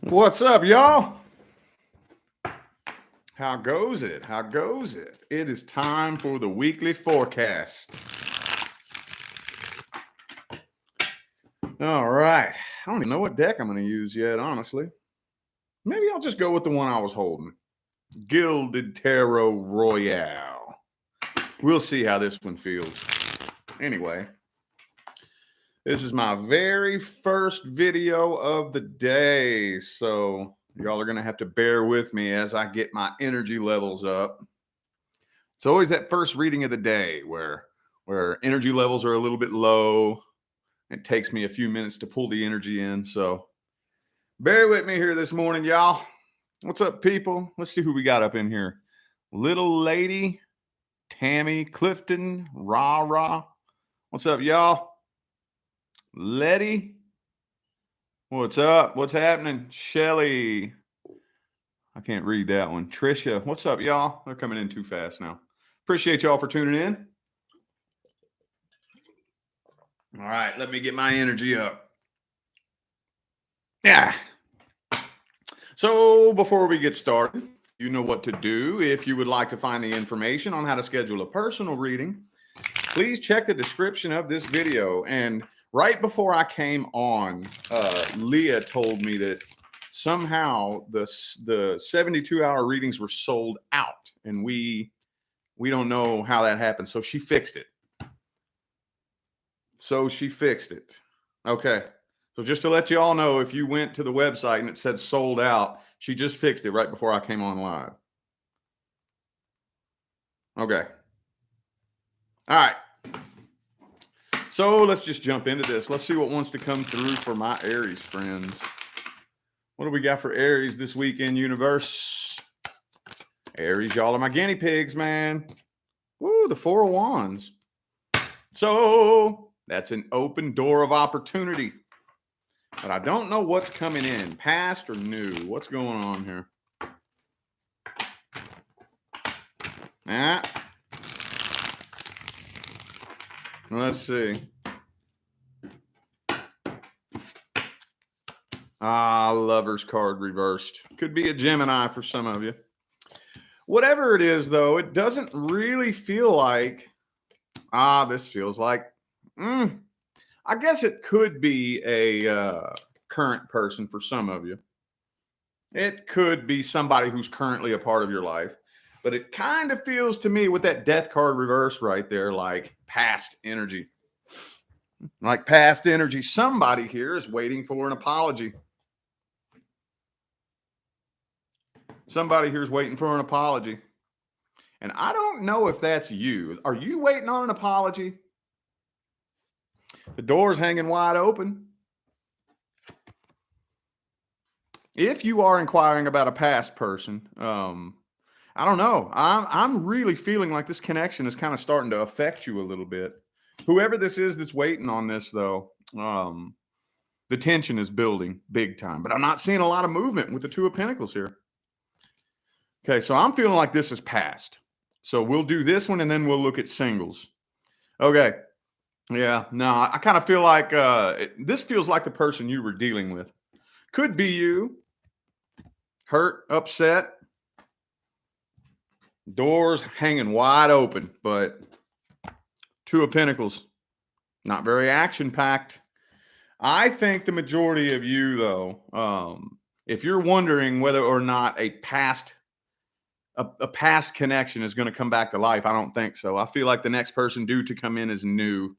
What's up, y'all? How goes it? How goes it? It is time for the weekly forecast. All right. I don't even know what deck I'm going to use yet, honestly. Maybe I'll just go with the one I was holding. Gilded Tarot Royale. We'll see how this one feels. Anyway, this is my very first video of the day, so y'all are going to have to bear with me as I get my energy levels up. It's always that first reading of the day where energy levels are a little bit low. It takes me a few minutes to pull the energy in, so bear with me here this morning, y'all. What's up, people? Let's see who we got up in here. Little Lady, Tammy, Clifton, Rah. What's up, y'all? Letty. What's up? What's happening? Shelly. I can't read that one. Trisha. What's up, y'all? They're coming in too fast now. Appreciate y'all for tuning in. All right, let me get my energy up. Yeah. So before we get started, you know what to do. If you would like to find the information on how to schedule a personal reading, please check the description of this video. And right before I came on, Leah told me that somehow the 72-hour readings were sold out, and we don't know how that happened. So she fixed it. Okay. So just to let you all know, if you went to the website and it said sold out, she just fixed it right before I came on live. Okay. All right. So let's just jump into this. Let's see what wants to come through for my Aries friends. What do we got for Aries this weekend, universe? Aries, y'all are my guinea pigs, man. Woo, the Four of Wands. So that's an open door of opportunity. But I don't know what's coming in, past or new. What's going on here? Let's see. Lover's card reversed. Could be a Gemini for some of you. Whatever it is, though, it doesn't really feel like, this feels like, I guess it could be a current person for some of you. It could be somebody who's currently a part of your life. But it kind of feels to me with that death card reversed right there like past energy. Like past energy. Somebody here is waiting for an apology. Somebody here is waiting for an apology. And I don't know if that's you. Are you waiting on an apology? The door's hanging wide open. If you are inquiring about a past person, I don't know. I'm really feeling like this connection is kind of starting to affect you a little bit. Whoever this is that's waiting on this, though, the tension is building big time. But I'm not seeing a lot of movement with the Two of Pentacles here. Okay, so I'm feeling like this is past. So we'll do this one, and then we'll look at singles. Okay. Yeah, no, I kind of feel like this feels like the person you were dealing with. Could be you. Hurt, upset. Doors hanging wide open, but Two of Pentacles, not very action-packed. I think the majority of you, though, if you're wondering whether or not a past connection is going to come back to life, I don't think so. I feel like the next person due to come in is new.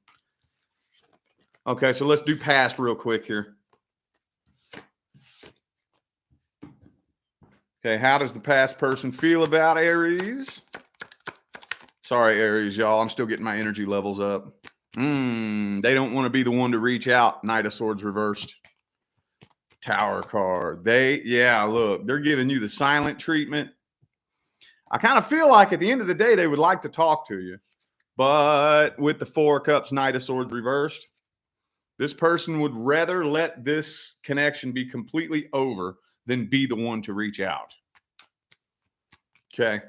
Okay, so let's do past real quick here. Okay, how does the past person feel about Aries? Sorry, Aries, y'all. I'm still getting my energy levels up. They don't want to be the one to reach out. Knight of Swords reversed. Tower card. Look, they're giving you the silent treatment. I kind of feel like at the end of the day, they would like to talk to you. But with the Four of Cups, Knight of Swords reversed, this person would rather let this connection be completely over than be the one to reach out. Okay.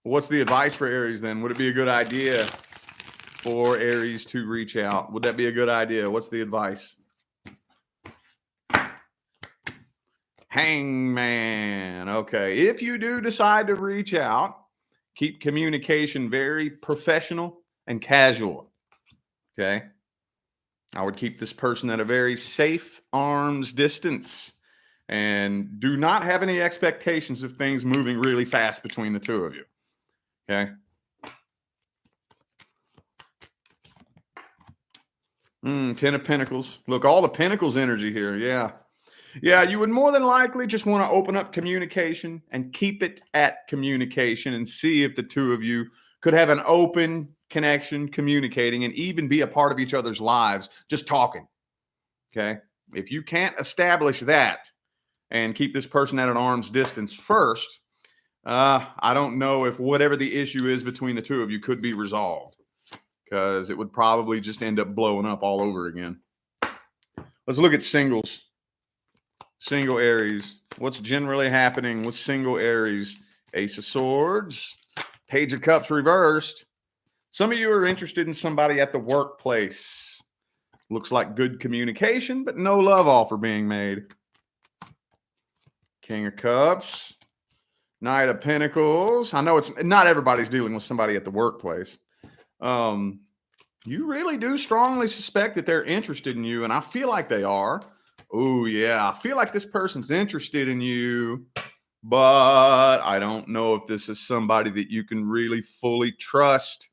What's the advice for Aries then? Would it be a good idea for Aries to reach out? Would that be a good idea? What's the advice? Hangman. Okay. If you do decide to reach out, keep communication very professional and casual. Okay. I would keep this person at a very safe arm's distance and do not have any expectations of things moving really fast between the two of you. Okay. Ten of Pentacles. Look, all the Pentacles energy here. Yeah. Yeah, you would more than likely just want to open up communication and keep it at communication and see if the two of you could have an open connection, communicating, and even be a part of each other's lives, just talking. Okay. If you can't establish that and keep this person at an arm's distance first, I don't know if whatever the issue is between the two of you could be resolved, because it would probably just end up blowing up all over again. Let's look at singles. Single Aries. What's generally happening with single Aries? Ace of Swords, Page of Cups reversed. Some of you are interested in somebody at the workplace. Looks like good communication, but no love offer being made. King of Cups, Knight of Pentacles. I know it's not everybody's dealing with somebody at the workplace. You really do strongly suspect that they're interested in you, and I feel like they are. Oh, yeah. I feel like this person's interested in you, but I don't know if this is somebody that you can really fully trust.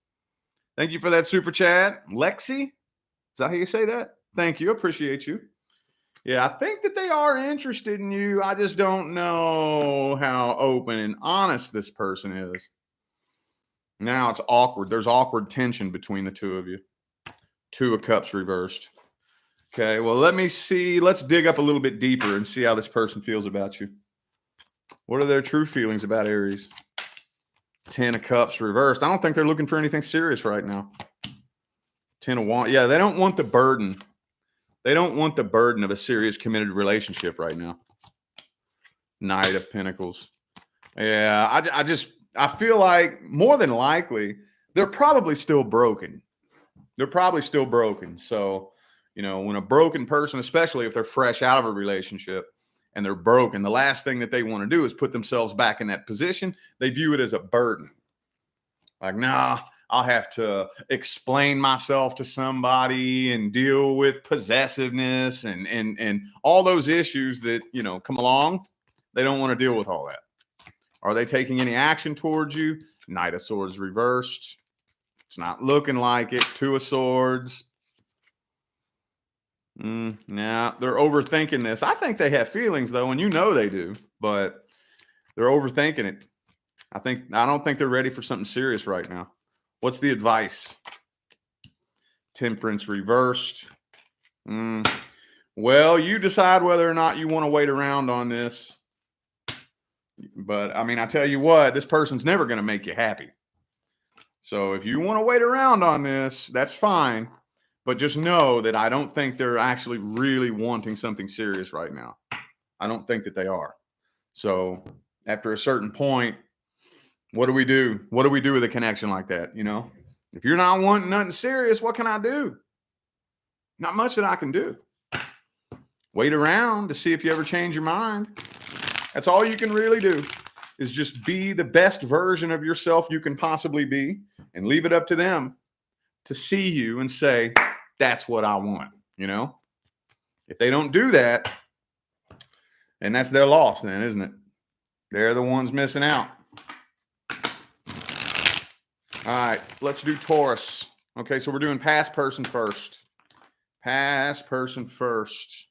Thank you for that super chat. Lexi? Is that how you say that? Thank you. Appreciate you. Yeah, I think that they are interested in you. I just don't know how open and honest this person is. Now it's awkward. There's awkward tension between the two of you. Two of Cups reversed. Okay, well, let me see. Let's dig up a little bit deeper and see how this person feels about you. What are their true feelings about Aries? 10 of Cups reversed. I don't think they're looking for anything serious right now. 10 of Wands. Yeah, they don't want the burden. They don't want the burden of a serious committed relationship right now. Knight of Pentacles. Yeah, I feel like more than likely they're probably still broken. They're probably still broken. So, you know, when a broken person, especially if they're fresh out of a relationship and they're broken, the last thing that they want to do is put themselves back in that position. They view it as a burden. Like, nah, I'll have to explain myself to somebody and deal with possessiveness and all those issues that, you know, come along. They don't want to deal with all that. Are they taking any action towards you? Knight of Swords reversed. It's not looking like it. Two of Swords. Nah, they're overthinking this. I think they have feelings, though, and you know they do, but they're overthinking it. I don't think they're ready for something serious right now. What's the advice? Temperance reversed. Well, you decide whether or not you want to wait around on this. But, I mean, I tell you what, this person's never going to make you happy. So if you want to wait around on this, that's fine. But just know that I don't think they're actually really wanting something serious right now. I don't think that they are. So after a certain point, what do we do? What do we do with a connection like that? You know, if you're not wanting nothing serious, what can I do? Not much that I can do. Wait around to see if you ever change your mind. That's all you can really do, is just be the best version of yourself you can possibly be and leave it up to them to see you and say, that's what I want, you know? If they don't do that, and that's their loss then, isn't it? They're the ones missing out. All right, let's do Taurus. Okay, so we're doing past person first. Past person first.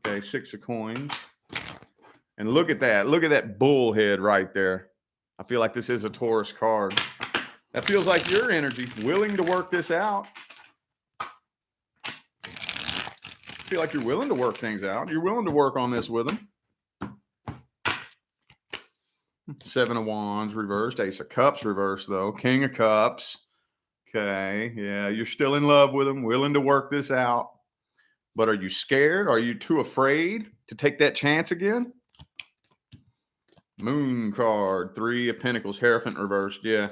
Okay, 6 of coins. And look at that. Look at that bull head right there. I feel like this is a Taurus card. That feels like your energy, willing to work this out. I feel like you're willing to work things out. You're willing to work on this with them. 7 of Wands reversed. Ace of Cups reversed, though. King of Cups. Okay. Yeah, you're still in love with them, willing to work this out. But are you scared? Are you too afraid to take that chance again? Moon card. 3 of Pentacles. Hierophant reversed. Yeah.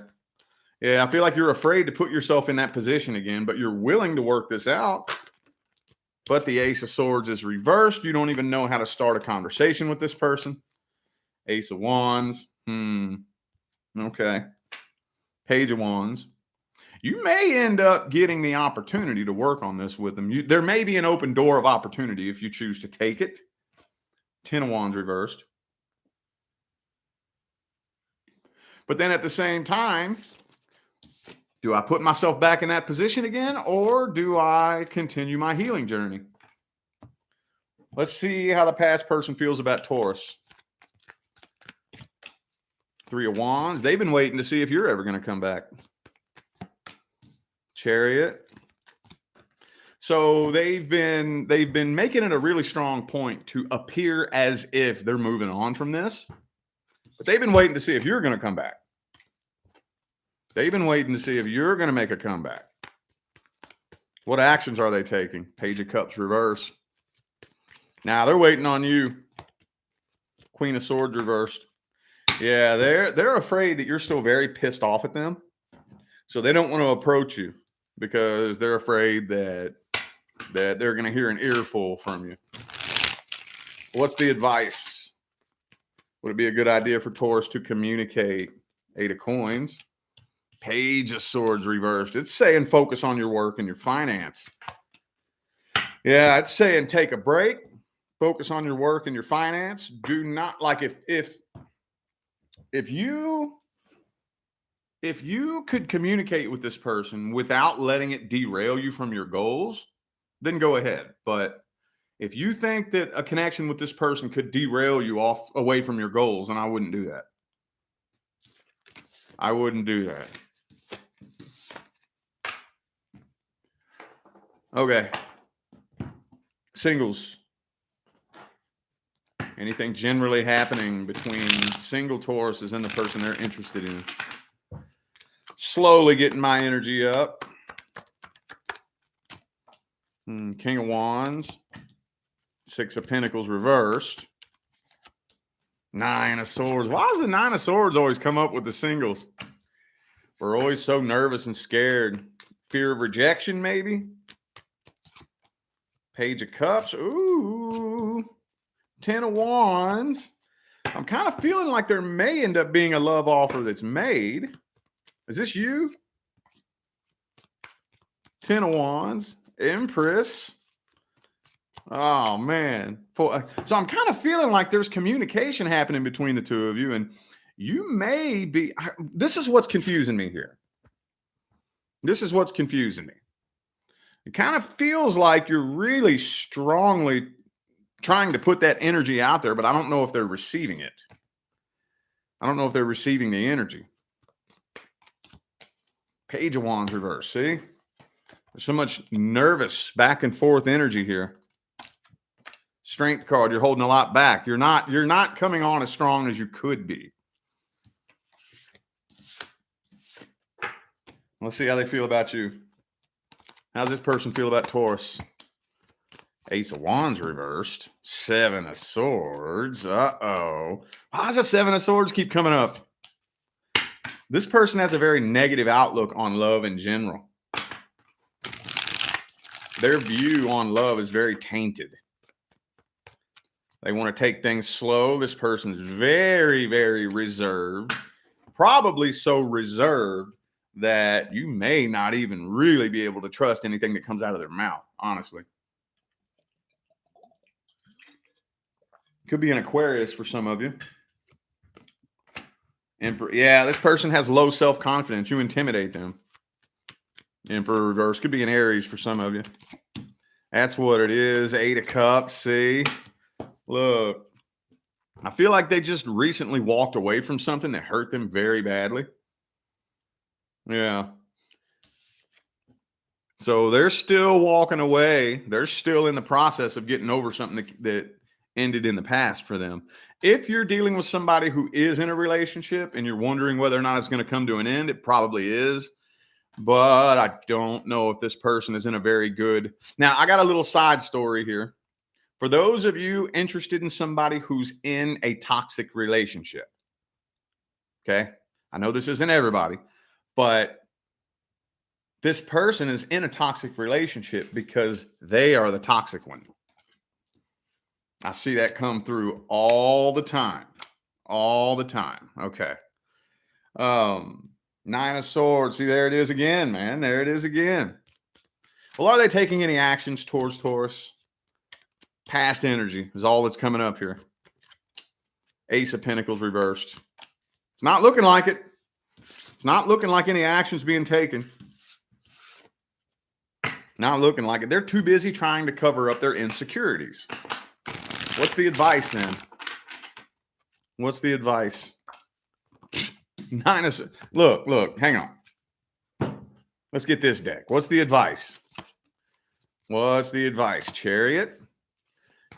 Yeah, I feel like you're afraid to put yourself in that position again, but you're willing to work this out. But the Ace of Swords is reversed. You don't even know how to start a conversation with this person. Ace of Wands. Okay. Page of Wands. You may end up getting the opportunity to work on this with them. There may be an open door of opportunity if you choose to take it. 10 of Wands reversed. But then at the same time, do I put myself back in that position again, or do I continue my healing journey? Let's see how the past person feels about Taurus. 3 of Wands. They've been waiting to see if you're ever going to come back. Chariot. So they've been making it a really strong point to appear as if they're moving on from this. But they've been waiting to see if you're going to come back. They've been waiting to see if you're going to make a comeback. What actions are they taking? Page of Cups reversed. Now they're waiting on you. Queen of Swords reversed. Yeah, they're afraid that you're still very pissed off at them. So they don't want to approach you because they're afraid that they're going to hear an earful from you. What's the advice? Would it be a good idea for Taurus to communicate? 8 of Coins. Page of Swords reversed. It's saying focus on your work and your finance. Yeah, it's saying take a break. Focus on your work and your finance. Do not, like, if you could communicate with this person without letting it derail you from your goals, then go ahead. But if you think that a connection with this person could derail you away from your goals, then I wouldn't do that. I wouldn't do that. Okay. Singles. Anything generally happening between single Tauruses and the person they're interested in. Slowly getting my energy up. King of Wands. 6 of Pentacles reversed. 9 of Swords. Why does the 9 of Swords always come up with the singles? We're always so nervous and scared. Fear of rejection, maybe? Page of Cups. Ooh. 10 of Wands. I'm kind of feeling like there may end up being a love offer that's made. Is this you? 10 of Wands. Empress. Oh, man. So I'm kind of feeling like there's communication happening between the two of you, and you may be... This is what's confusing me here. This is what's confusing me. It kind of feels like you're really strongly trying to put that energy out there, but I don't know if they're receiving it. I don't know if they're receiving the energy. Page of Wands reverse. See? There's so much nervous back and forth energy here. Strength card, you're holding a lot back. You're not coming on as strong as you could be. Let's see how they feel about you. How's this person feel about Taurus? Ace of Wands reversed. 7 of Swords. Uh-oh. Why does the 7 of Swords keep coming up? This person has a very negative outlook on love in general. Their view on love is very tainted. They want to take things slow. This person's very, very reserved. Probably so reserved that you may not even really be able to trust anything that comes out of their mouth, honestly. Could be an Aquarius for some of you. Emperor. Yeah, this person has low self-confidence. You intimidate them. Emperor reverse. Could be an Aries for some of you. That's what it is. 8 of Cups. See? Look. I feel like they just recently walked away from something that hurt them very badly. Yeah. So they're still walking away. They're still in the process of getting over something that ended in the past for them. If you're dealing with somebody who is in a relationship and you're wondering whether or not it's going to come to an end, it probably is. But I don't know if this person is in a very good... Now, I got a little side story here. For those of you interested in somebody who's in a toxic relationship, okay? I know this isn't everybody, but This person is in a toxic relationship because they are the toxic one. I see that come through all the time. All the time. Okay. Nine of Swords. See, there it is again, man. There it is again. Well, are they taking any actions towards Taurus? Past energy is all that's coming up here. Ace of Pentacles reversed. It's not looking like it. It's not looking like any actions being taken. Not looking like it. They're too busy trying to cover up their insecurities. What's the advice then? What's the advice? Look, hang on. Let's get this deck. What's the advice? What's the advice? Chariot.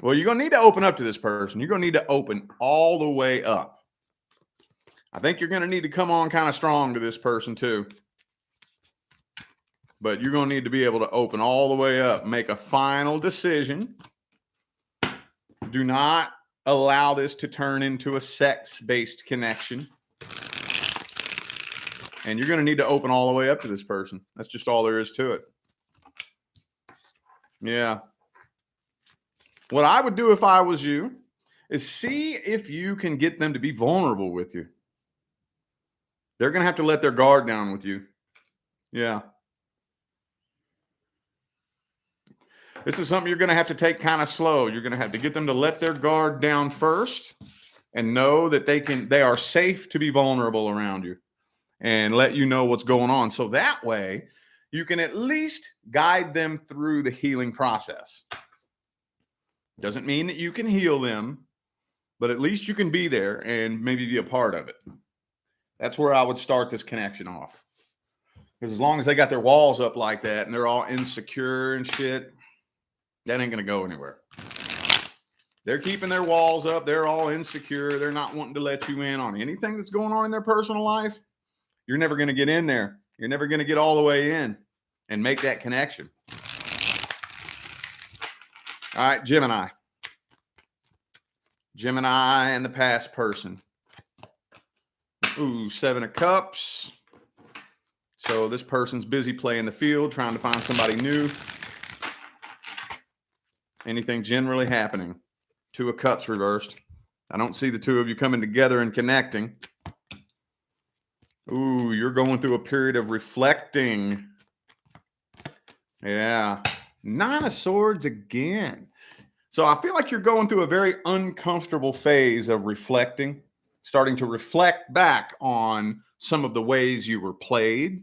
Well, you're going to need to open up to this person. You're going to need to open all the way up. I think you're going to need to come on kind of strong to this person too. But you're going to need to be able to open all the way up. Make a final decision. Do not allow this to turn into a sex-based connection. And you're going to need to open all the way up to this person. That's just all there is to it. Yeah. What I would do if I was you is see if you can get them to be vulnerable with you. They're going to have to let their guard down with you. Yeah. This is something you're going to have to take kind of slow. You're going to have to get them to let their guard down first and know that they are safe to be vulnerable around you and let you know what's going on. So that way you can at least guide them through the healing process. Doesn't mean that you can heal them, but at least you can be there and maybe be a part of it. That's where I would start this connection off. Because as long as they got their walls up like that and they're all insecure and shit, that ain't going to go anywhere. They're keeping their walls up. They're all insecure. They're not wanting to let you in on anything that's going on in their personal life. You're never going to get in there. You're never going to get all the way in and make that connection. All right, Gemini. Gemini and the past person. Ooh, 7 of Cups. So this person's busy playing the field, trying to find somebody new. Anything generally happening? 2 of Cups reversed. I don't see the two of you coming together and connecting. Ooh, you're going through a period of reflecting. Yeah. 9 of Swords again. So I feel like you're going through a very uncomfortable phase of reflecting, starting to reflect back on some of the ways you were played,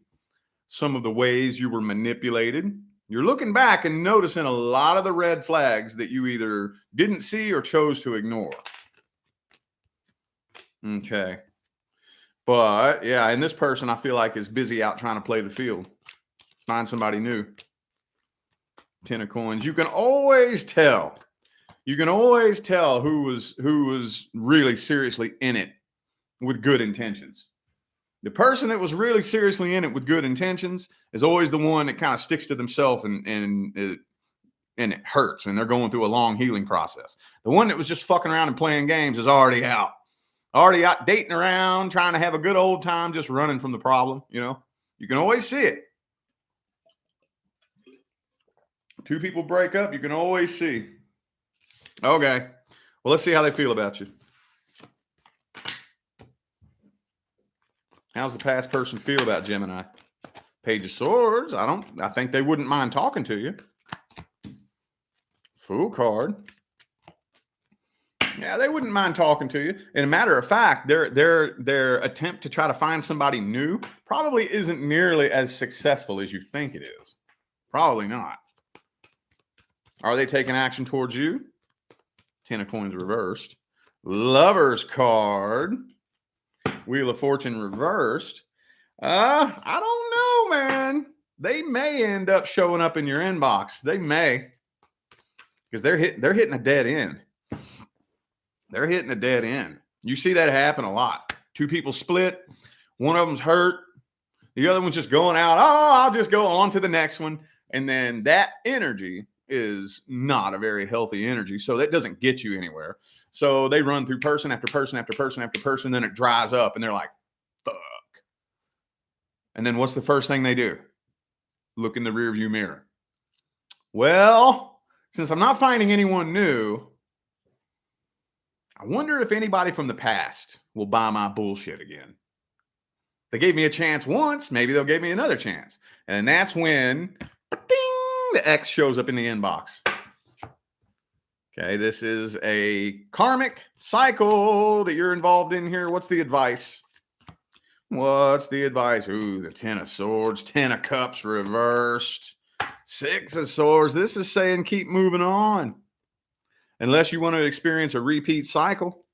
some of the ways you were manipulated. You're looking back and noticing a lot of the red flags that you either didn't see or chose to ignore. Okay. But yeah, and this person I feel like is busy out trying to play the field, find somebody new. 10 of Coins. You can always tell. You can always tell who was really seriously in it with good intentions. The person that was really seriously in it with good intentions is always the one that kind of sticks to themselves and it hurts, and they're going through a long healing process. The one that was just fucking around and playing games is already out dating around, trying to have a good old time, just running from the problem. You know, you can always see it. 2 people break up, you can always see. Okay. Well, let's see how they feel about you. How's the past person feel about Gemini? Page of Swords. I think they wouldn't mind talking to you. Fool card. Yeah, they wouldn't mind talking to you. And a matter of fact, their attempt to try to find somebody new probably isn't nearly as successful as you think it is. Probably not. Are they taking action towards you? 10 of Coins reversed. Lover's card. Wheel of Fortune reversed. I don't know, man. They may end up showing up in your inbox. They may. Because they're hitting a dead end. They're hitting a dead end. You see that happen a lot. 2 people split. One of them's hurt. The other one's just going out. Oh, I'll just go on to the next one. And then that energy is not a very healthy energy. So that doesn't get you anywhere. So they run through person after person after person after person. Then it dries up and they're like, fuck. And then what's the first thing they do? Look in the rearview mirror. Well, since I'm not finding anyone new, I wonder if anybody from the past will buy my bullshit again. They gave me a chance once, maybe they'll give me another chance. And that's when ding, the X shows up in the inbox. Okay, this is a karmic cycle that you're involved in here. What's the advice? What's the advice? Ooh, the 10 of Swords, 10 of Cups reversed, 6 of Swords. This is saying keep moving on. Unless you want to experience a repeat cycle.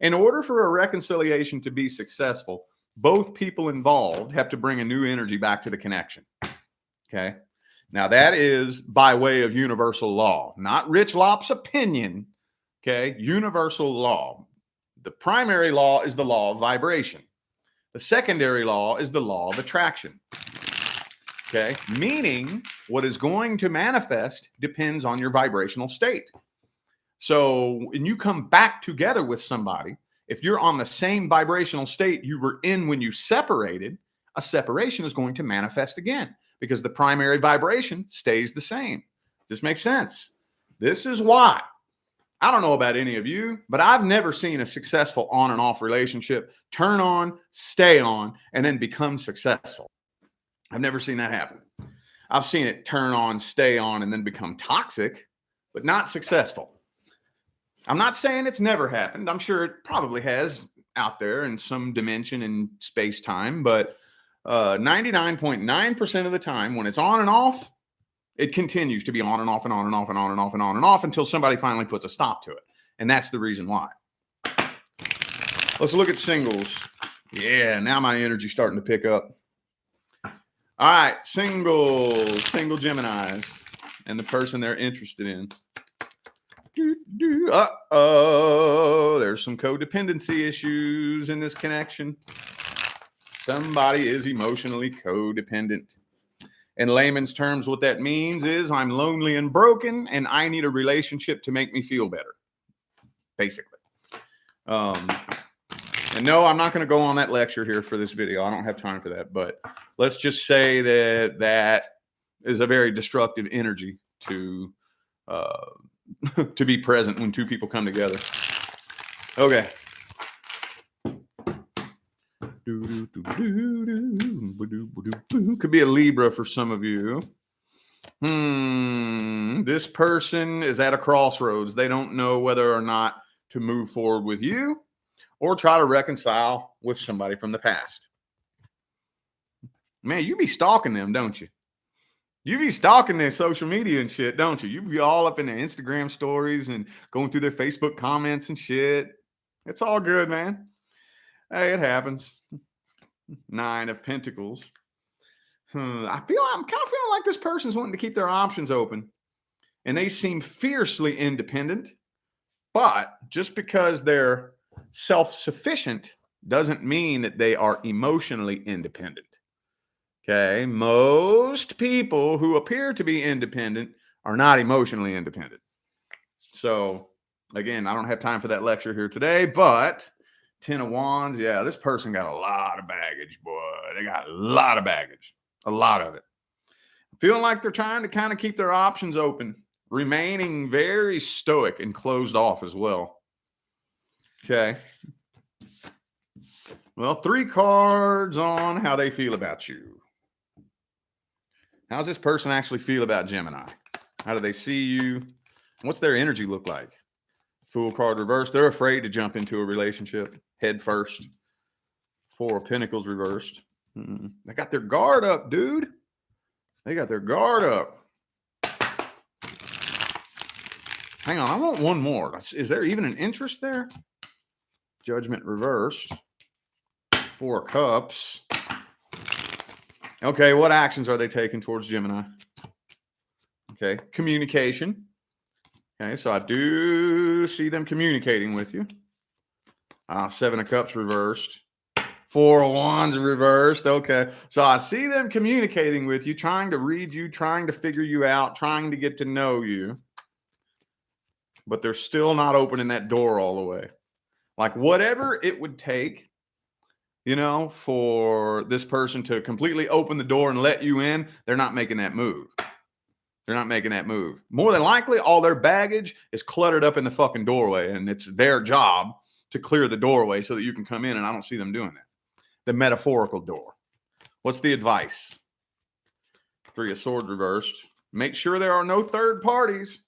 In order for a reconciliation to be successful, both people involved have to bring a new energy back to the connection. Okay. Now that is by way of universal law, not Rich Lop's opinion. Okay. Universal law. The primary law is the law of vibration. The secondary law is the law of attraction. Okay. Meaning what is going to manifest depends on your vibrational state. So when you come back together with somebody, if you're on the same vibrational state you were in when you separated, a separation is going to manifest again because the primary vibration stays the same. This makes sense. This is why. I don't know about any of you, but I've never seen a successful on and off relationship turn on, stay on, and then become successful. I've never seen that happen. I've seen it turn on, stay on, and then become toxic, but not successful. I'm not saying it's never happened. I'm sure it probably has out there in some dimension in space-time, but 99.9% of the time when it's on and off, it continues to be on and off and on and off and on and off and on and off until somebody finally puts a stop to it. And that's the reason why. Let's look at singles. Yeah, now my energy's starting to pick up. All right, single Geminis and the person they're interested in. Uh-oh, there's some codependency issues in this connection. Somebody is emotionally codependent. In layman's terms, what that means is I'm lonely and broken and I need a relationship to make me feel better, basically. And no, I'm not going to go on that lecture here for this video. I don't have time for that, but let's just say that that is a very destructive energy to to be present when two people come together. Okay. Could be a Libra for some of you. This person is at a crossroads. They don't know whether or not to move forward with you or try to reconcile with somebody from the past. Man, you be stalking them, don't you? You be stalking their social media and shit, don't you? You be all up in their Instagram stories and going through their Facebook comments and shit. It's all good, man. Hey, it happens. 9 of Pentacles. I'm kind of feeling like this person's wanting to keep their options open. And they seem fiercely independent. But just because they're self-sufficient doesn't mean that they are emotionally independent. Okay, most people who appear to be independent are not emotionally independent. So, again, I don't have time for that lecture here today, but 10 of Wands, yeah, this person got a lot of baggage, boy. They got a lot of baggage, a lot of it. Feeling like they're trying to kind of keep their options open, remaining very stoic and closed off as well. Okay. Well, 3 cards on how they feel about you. How's this person actually feel about Gemini? How do they see you? What's their energy look like? Fool card reversed. They're afraid to jump into a relationship head first. 4 of Pentacles reversed. They got their guard up, dude. They got their guard up. Hang on, I want one more. Is there even an interest there? Judgment reversed. 4 of Cups. Okay, what actions are they taking towards Gemini? Okay, communication. Okay, so I do see them communicating with you. 7 of Cups reversed. 4 of Wands reversed. Okay, so I see them communicating with you, trying to read you, trying to figure you out, trying to get to know you. But they're still not opening that door all the way. Like whatever it would take, you know, for this person to completely open the door and let you in, they're not making that move. They're not making that move. More than likely, all their baggage is cluttered up in the fucking doorway, and it's their job to clear the doorway so that you can come in, and I don't see them doing that. The metaphorical door. What's the advice? 3 of Swords reversed. Make sure there are no third parties.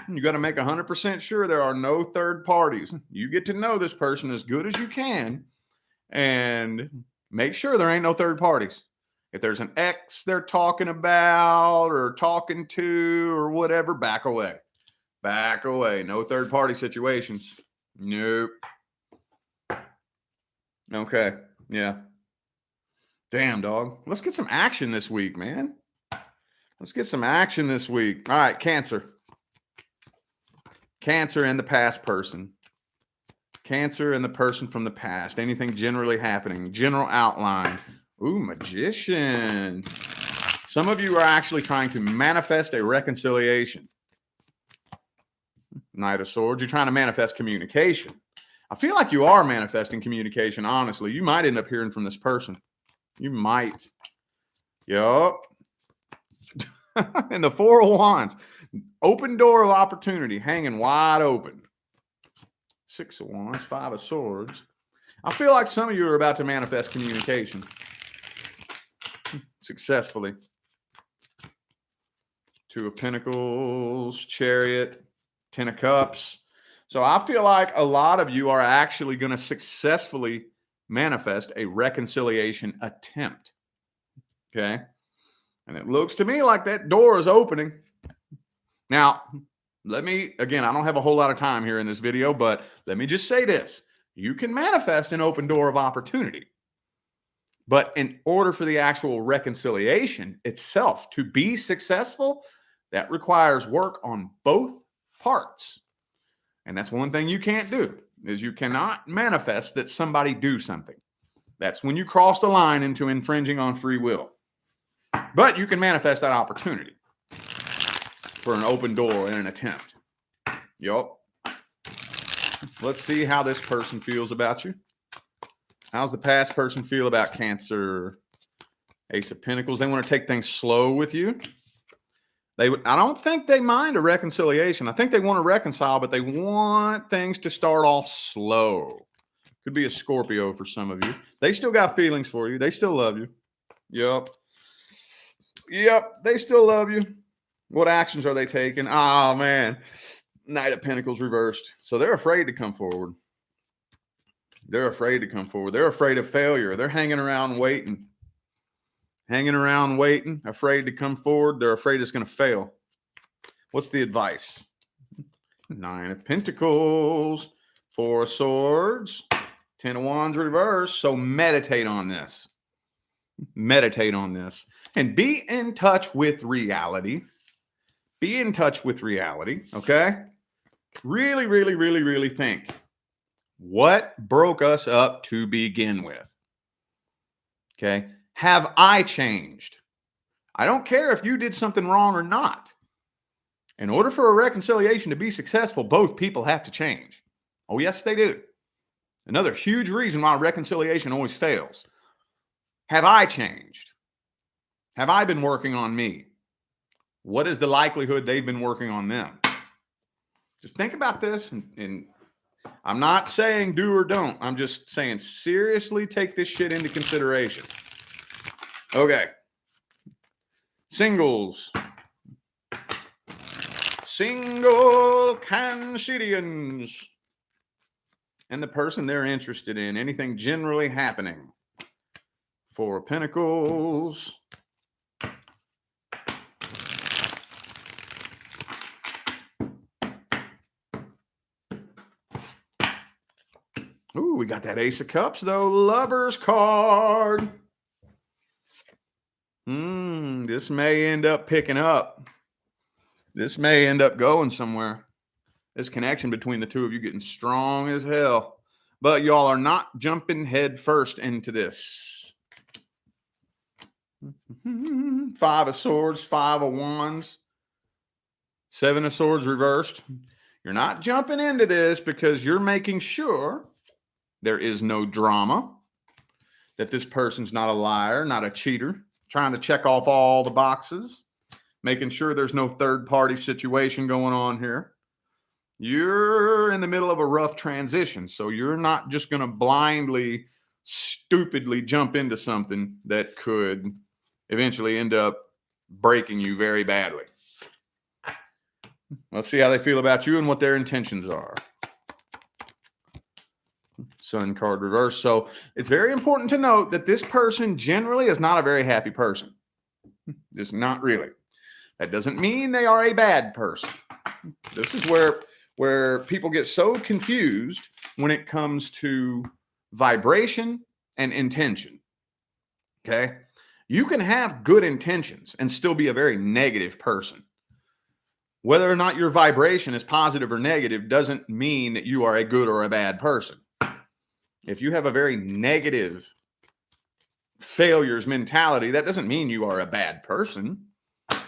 You got to make 100% sure there are no third parties. You get to know this person as good as you can and make sure there ain't no third parties. If there's an ex they're talking about or talking to or whatever, back away. Back away. No third party situations. Nope. Okay. Yeah. Damn, dog. Let's get some action this week, man. Let's get some action this week. All right, Cancer. Cancer and the past person. Cancer and the person from the past. Anything generally happening. General outline. Ooh, Magician. Some of you are actually trying to manifest a reconciliation. Knight of Swords. You're trying to manifest communication. I feel like you are manifesting communication, honestly. You might end up hearing from this person. You might. Yup. And the 4 of Wands. Open door of opportunity. Hanging wide open. 6 of Wands. 5 of Swords. I feel like some of you are about to manifest communication. Successfully. 2 of Pentacles. Chariot. 10 of Cups. So I feel like a lot of you are actually going to successfully manifest a reconciliation attempt. Okay. And it looks to me like that door is opening. Now, again, I don't have a whole lot of time here in this video, but let me just say this. You can manifest an open door of opportunity. But in order for the actual reconciliation itself to be successful, that requires work on both parts. And that's one thing you can't do, is you cannot manifest that somebody do something. That's when you cross the line into infringing on free will. But you can manifest that opportunity for an open door in an attempt. Yup. Let's see how this person feels about you. How's the past person feel about Cancer? Ace of Pentacles. They want to take things slow with you. I don't think they mind a reconciliation. I think they want to reconcile, but they want things to start off slow. Could be a Scorpio for some of you. They still got feelings for you. They still love you. Yep. Yep. They still love you. What actions are they taking? Oh, man. Knight of Pentacles reversed. So they're afraid to come forward. They're afraid to come forward. They're afraid of failure. They're hanging around waiting. Hanging around waiting, afraid to come forward. They're afraid it's going to fail. What's the advice? 9 of Pentacles, 4 of Swords, 10 of Wands reverse. So meditate on this. Meditate on this. And be in touch with reality. Be in touch with reality, okay? Really, really, really, really think. What broke us up to begin with? Okay? Have I changed? I don't care if you did something wrong or not. In order for a reconciliation to be successful, both people have to change. Oh, yes, they do. Another huge reason why reconciliation always fails. Have I changed? Have I been working on me? What is the likelihood they've been working on them? Just think about this, and I'm not saying do or don't. I'm just saying seriously take this shit into consideration. Okay. Singles. Single Cancerians. And the person they're interested in. Anything generally happening. 4 of Pentacles. Ooh, we got that Ace of Cups, though. Lover's card. This may end up picking up. This may end up going somewhere. This connection between the two of you getting strong as hell. But y'all are not jumping head first into this. 5 of Swords, 5 of Wands, 7 of Swords reversed. You're not jumping into this because you're making sure there is no drama. that this person's not a liar, not a cheater, trying to check off all the boxes, making sure there's no third-party situation going on here. You're in the middle of a rough transition, so you're not just going to blindly, stupidly jump into something that could eventually end up breaking you very badly. Let's see how they feel about you and what their intentions are. Sun card reverse. So it's very important to note that this person generally is not a very happy person. Just not really. That doesn't mean they are a bad person. This is where people get so confused when it comes to vibration and intention. Okay? You can have good intentions and still be a very negative person. Whether or not your vibration is positive or negative doesn't mean that you are a good or a bad person. If you have a very negative failures mentality, that doesn't mean you are a bad person. It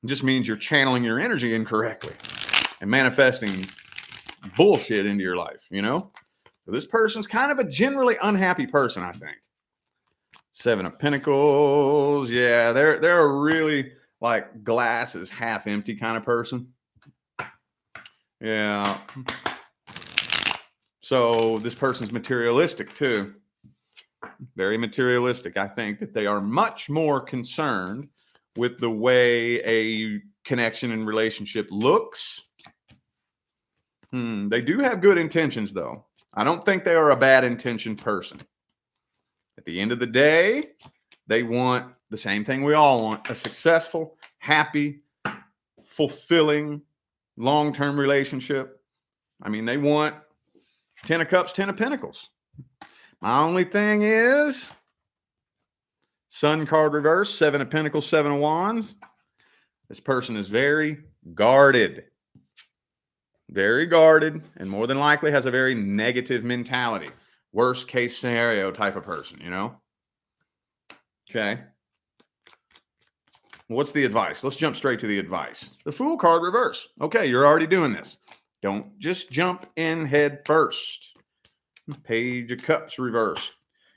just means you're channeling your energy incorrectly and manifesting bullshit into your life, you know? So this person's kind of a generally unhappy person, I think. Seven of Pentacles. Yeah, they're a really like glass is half empty kind of person. Yeah. So this person's materialistic too. Very materialistic. I think that they are much more concerned with the way a connection and relationship looks. They do have good intentions, though. I don't think they are a bad intentioned person. At the end of the day, they want the same thing we all want: a successful, happy, fulfilling, long-term relationship. I mean, they want 10 of Cups, 10 of Pentacles. My only thing is Sun card reverse, 7 of Pentacles, 7 of Wands. This person is very guarded. Very guarded, and more than likely has a very negative mentality. Worst case scenario type of person, you know? Okay. What's the advice? Let's jump straight to the advice. The Fool card reverse. Okay, you're already doing this. Don't just jump in head first. Page of Cups reverse.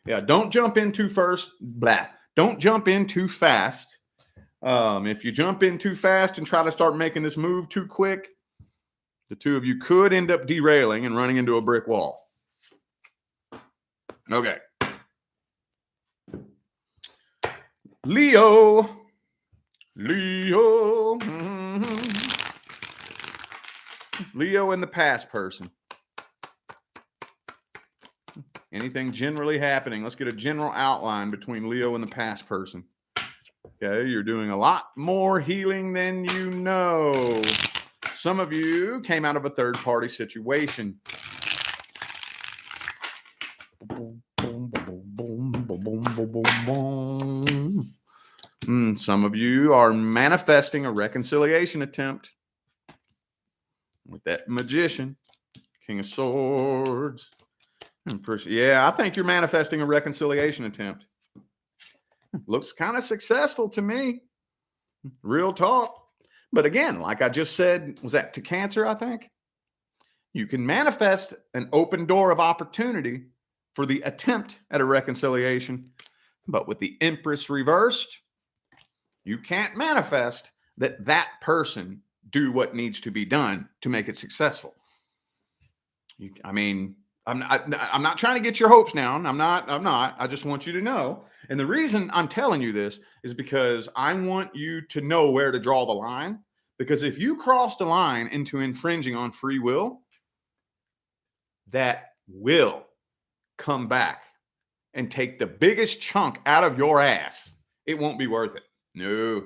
Yeah, don't jump in too first. Blah. Don't jump in too fast. If you jump in too fast and try to start making this move too quick, the two of you could end up derailing and running into a brick wall. Okay. Leo. Leo. Leo and the past person. Anything generally happening? Let's get a general outline between Leo and the past person. Okay, you're doing a lot more healing than you know. Some of you came out of a third-party situation. Some of you are manifesting a reconciliation attempt with that Magician, King of Swords. Yeah, I think you're manifesting a reconciliation attempt. Looks kind of successful to me. Real talk. But again, like I just said, was that to Cancer, I think? You can manifest an open door of opportunity for the attempt at a reconciliation. But with the Empress reversed, you can't manifest that that person do what needs to be done to make it successful. I'm not trying to get your hopes down. I'm not. I just want you to know. And the reason I'm telling you this is because I want you to know where to draw the line. Because if you cross the line into infringing on free will, that will come back and take the biggest chunk out of your ass. It won't be worth it. No.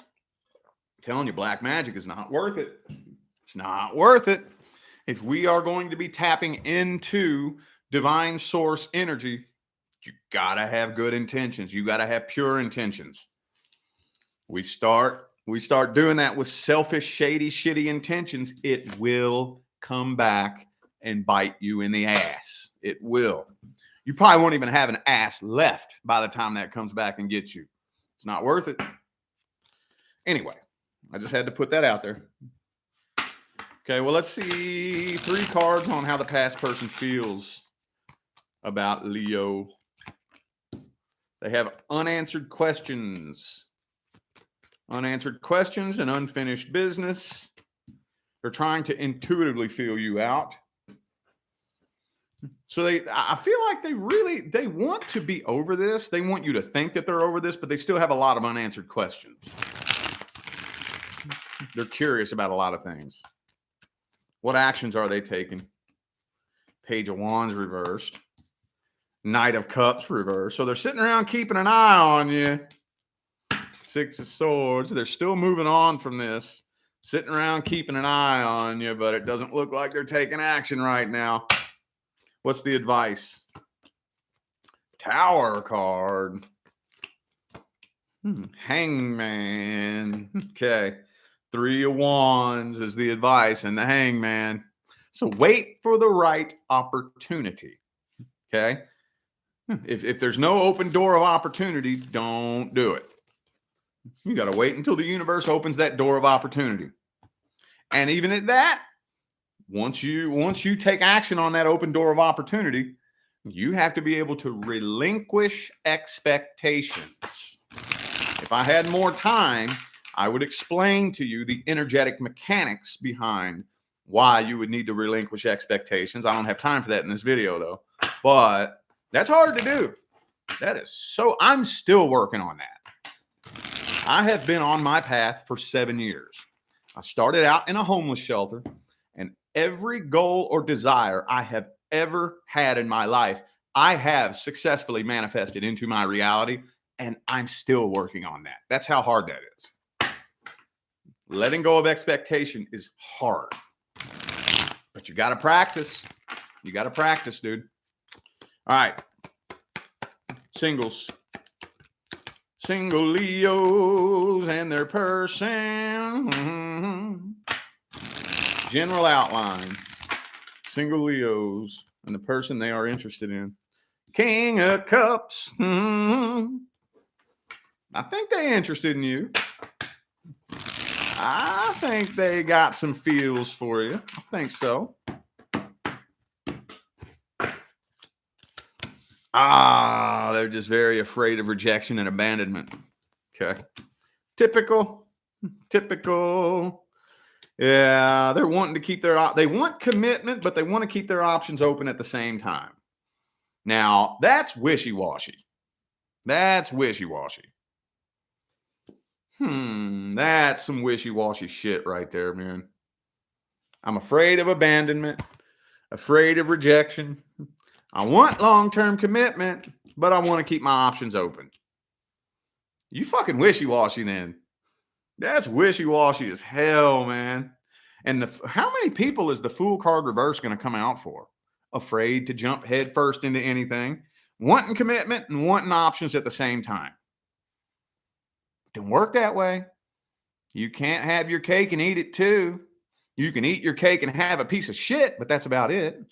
I'm telling you, black magic is not worth it. It's not worth it. If we are going to be tapping into divine source energy, you got to have good intentions. You got to have pure intentions. We start doing that with selfish, shady, shitty intentions. It will come back and bite you in the ass. It will. You probably won't even have an ass left by the time that comes back and gets you. It's not worth it. Anyway, I just had to put that out there. Okay, well, let's see 3 cards on how the past person feels about Leo. They have unanswered questions. Unanswered questions and unfinished business. They're trying to intuitively feel you out. So I feel like they want to be over this. They want you to think that they're over this, but they still have a lot of unanswered questions. They're curious about a lot of things. What actions are they taking? Page of Wands reversed. Knight of Cups reversed. So they're sitting around keeping an eye on you. Six of Swords. They're still moving on from this. Sitting around keeping an eye on you, but it doesn't look like they're taking action right now. What's the advice? Tower card. Hangman. Okay. Three of Wands is the advice, and the Hangman. So wait for the right opportunity. Okay. If there's no open door of opportunity, don't do it. You got to wait until the universe opens that door of opportunity. And even at that, once you take action on that open door of opportunity, you have to be able to relinquish expectations. If I had more time, I would explain to you the energetic mechanics behind why you would need to relinquish expectations. I don't have time for that in this video, though. But that's hard to do. I'm still working on that. I have been on my path for 7 years. I started out in a homeless shelter, and every goal or desire I have ever had in my life, I have successfully manifested into my reality, and I'm still working on that. That's how hard that is. Letting go of expectation is hard, but you got to practice. You got to practice, dude. All right. Singles. Single Leos and their person. General outline. Single Leos and the person they are interested in. King of Cups. I think they're interested in you. I think they got some feels for you. I think so. They're just very afraid of rejection and abandonment. Okay. Typical. Yeah, they're wanting to keep they want commitment, but they want to keep their options open at the same time. Now, that's wishy-washy. That's some wishy-washy shit right there, man. I'm afraid of abandonment, afraid of rejection. I want long-term commitment, but I want to keep my options open. You fucking wishy-washy then. That's wishy-washy as hell, man. And how many people is the Fool card reverse going to come out for? Afraid to jump head first into anything, wanting commitment and wanting options at the same time. It don't work that way. You can't have your cake and eat it too. You can eat your cake and have a piece of shit, but that's about it.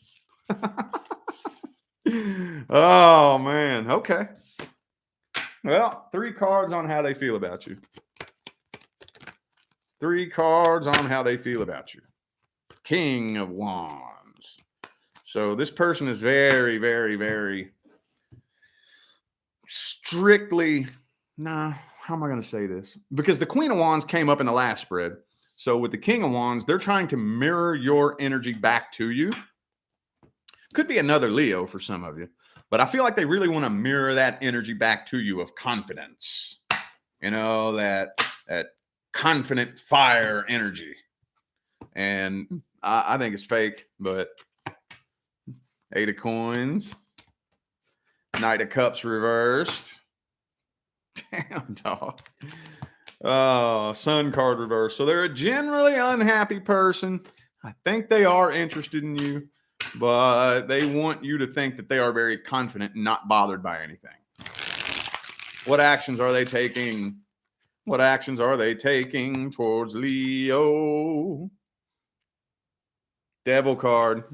Oh, man. Okay. Well, 3 cards on how they feel about you. 3 cards on how they feel about you. King of Wands. So this person is very, very, very strictly... Nah, how am I going to say this? Because the Queen of Wands came up in the last spread. So with the King of Wands, they're trying to mirror your energy back to you. Could be another Leo for some of you, but I feel like they really want to mirror that energy back to you of confidence. You know, that confident fire energy. And I think it's fake, but 8 of Coins, Knight of Cups reversed. Damn, dog. Sun card reversed. So they're a generally unhappy person. I think they are interested in you, but they want you to think that they are very confident and not bothered by anything. What actions are they taking? What actions are they taking towards Leo? Devil card.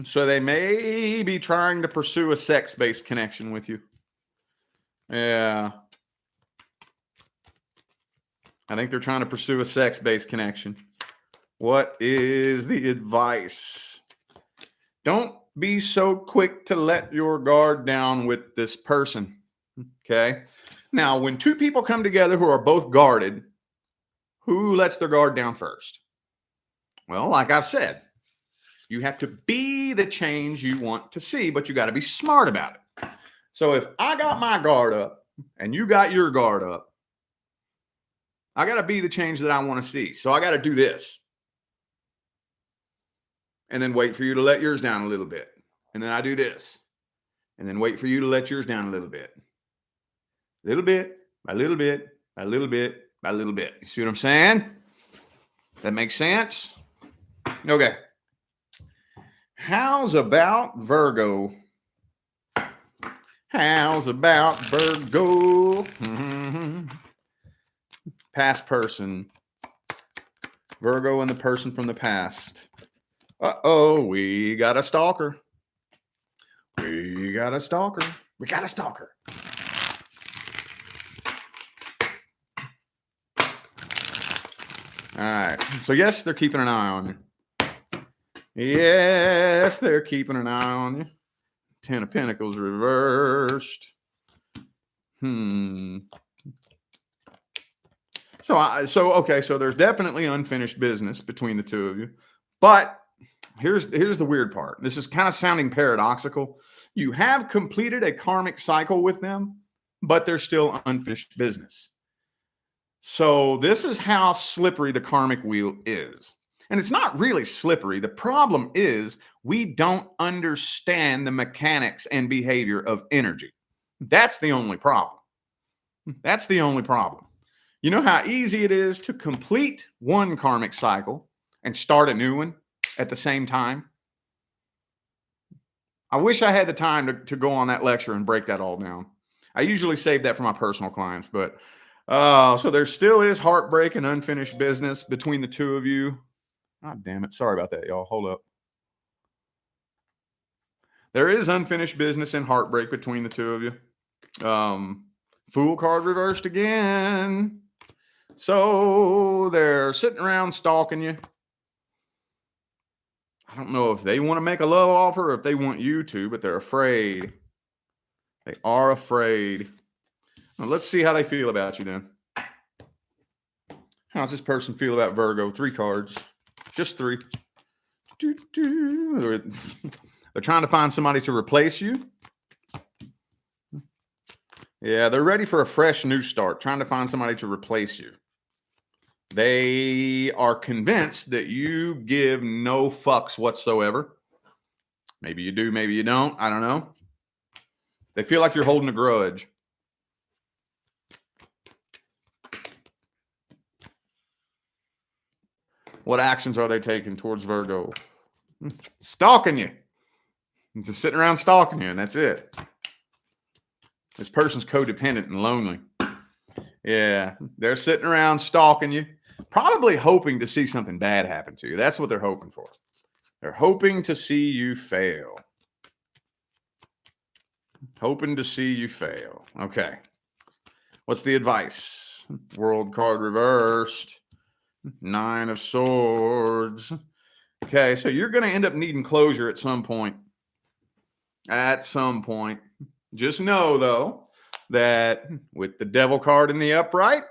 So they may be trying to pursue a sex-based connection with you. Yeah. I think they're trying to pursue a sex-based connection. What is the advice? Don't be so quick to let your guard down with this person. Okay. Now, when two people come together who are both guarded, who lets their guard down first? Well, like I've said, you have to be the change you want to see, but you got to be smart about it. So if I got my guard up and you got your guard up, I got to be the change that I want to see. So I got to do this. And then wait for you to let yours down a little bit. And then I do this. And then wait for you to let yours down a little bit. Little bit, by little bit, by little bit, by little bit. You see what I'm saying? That makes sense? Okay. How's about Virgo? How's about Virgo? Past person. Virgo and the person from the past. Uh-oh, we got a stalker. We got a stalker. We got a stalker. All right. So, yes, they're keeping an eye on you. Yes, they're keeping an eye on you. 10 of Pentacles reversed. So there's definitely unfinished business between the two of you. But here's the weird part. This is kind of sounding paradoxical. You have completed a karmic cycle with them, but there's still unfinished business. So this is how slippery the karmic wheel is. And it's not really slippery. The problem is we don't understand the mechanics and behavior of energy. That's the only problem. That's the only problem. You know how easy it is to complete one karmic cycle and start a new one at the same time? I wish I had the time to go on that lecture and break that all down. I usually save that for my personal clients, but so there still is heartbreak and unfinished business between the two of you. God damn it. Sorry about that, y'all. Hold up. There is unfinished business and heartbreak between the two of you. Fool card reversed again. So they're sitting around stalking you. I don't know if they want to make a love offer or if they want you to, but they're afraid. They are afraid. Now, let's see how they feel about you then. How's this person feel about Virgo? 3 cards. Just 3. They're trying to find somebody to replace you. Yeah, they're ready for a fresh new start, trying to find somebody to replace you. They are convinced that you give no fucks whatsoever. Maybe you do, maybe you don't. I don't know. They feel like you're holding a grudge. What actions are they taking towards Virgo? Stalking you. Just sitting around stalking you, and that's it. This person's codependent and lonely. Yeah, they're sitting around stalking you, probably hoping to see something bad happen to you. That's what they're hoping for. They're hoping to see you fail. Hoping to see you fail. Okay. What's the advice? World card reversed. 9 of Swords. Okay, so you're going to end up needing closure at some point. At some point. Just know, though, that with the Devil card in the upright,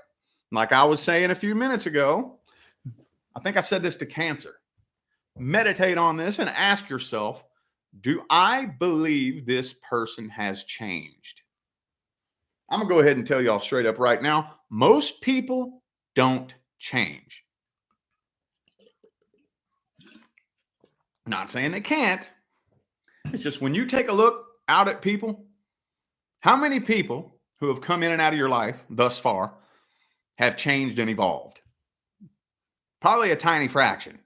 like I was saying a few minutes ago, I think I said this to Cancer. Meditate on this and ask yourself, do I believe this person has changed? I'm going to go ahead and tell y'all straight up right now, most people don't change. Not saying they can't. It's just when you take a look out at people, how many people who have come in and out of your life thus far have changed and evolved? Probably a tiny fraction,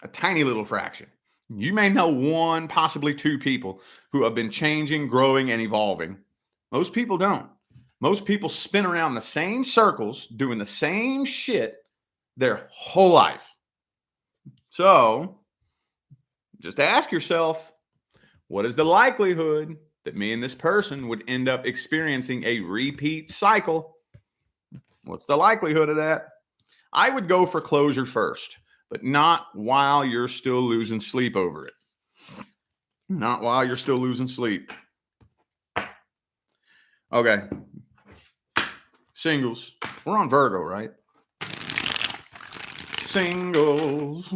a tiny little fraction. You may know 1, possibly 2 people who have been changing, growing, and evolving. Most people don't. Most people spin around the same circles, doing the same shit their whole life. So just ask yourself, what is the likelihood that me and this person would end up experiencing a repeat cycle? What's the likelihood of that? I would go for closure first, but not while you're still losing sleep over it. Not while you're still losing sleep. Okay. Singles. We're on Virgo, right? Singles.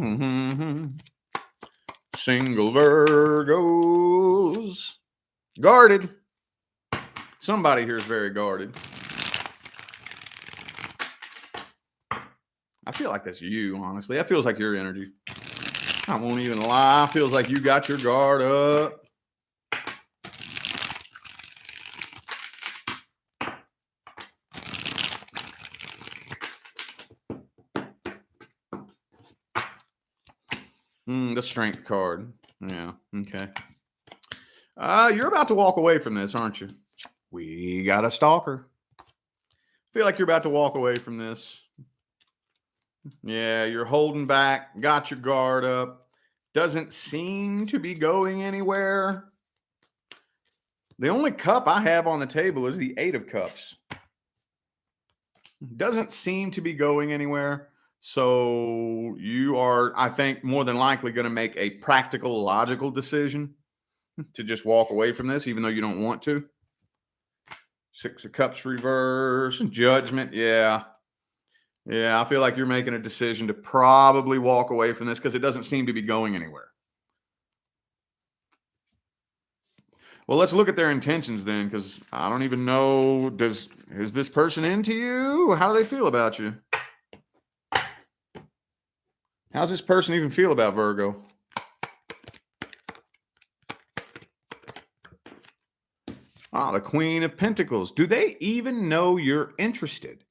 Single Virgos. Guarded. Somebody here is very guarded. I feel like that's you, honestly. That feels like your energy. I won't even lie. Feels like you got your guard up. The Strength card. Yeah, okay. You're about to walk away from this, aren't you? We got a stalker. Feel like you're about to walk away from this. Yeah, you're holding back, got your guard up. Doesn't seem to be going anywhere. The only cup I have on the table is the 8 of Cups. Doesn't seem to be going anywhere. So you are, I think, more than likely going to make a practical, logical decision to just walk away from this, even though you don't want to. 6 of Cups reverse, Judgment. Yeah. Yeah, I feel like you're making a decision to probably walk away from this because it doesn't seem to be going anywhere. Well, let's look at their intentions then, because I don't even know, is this person into you? How do they feel about you? How's this person even feel about Virgo? The Queen of Pentacles. Do they even know you're interested?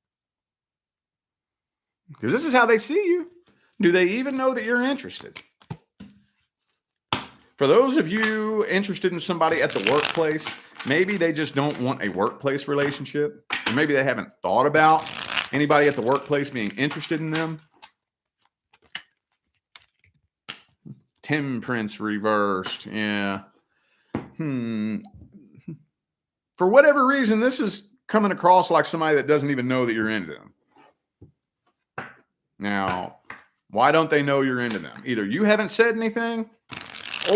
Because this is how they see you. Do they even know that you're interested? For those of you interested in somebody at the workplace, maybe they just don't want a workplace relationship. Or maybe they haven't thought about anybody at the workplace being interested in them. Temperance reversed. Yeah. For whatever reason, this is coming across like somebody that doesn't even know that you're into them. Now, why don't they know you're into them? Either you haven't said anything,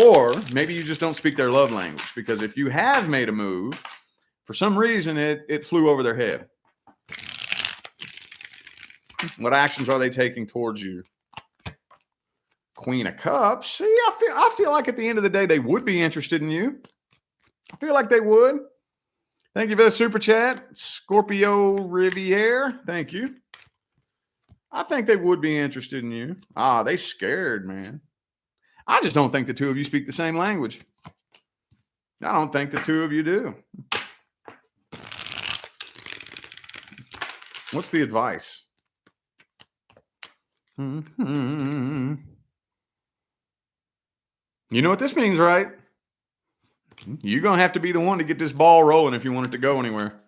or maybe you just don't speak their love language. Because if you have made a move, for some reason, it flew over their head. What actions are they taking towards you? Queen of Cups. See, I feel like at the end of the day, they would be interested in you. I feel like they would. Thank you for the super chat. Scorpio Riviere. Thank you. I think they would be interested in you. They scared, man. I just don't think the two of you speak the same language. I don't think the two of you do. What's the advice? You know what this means, right? You're going to have to be the one to get this ball rolling if you want it to go anywhere.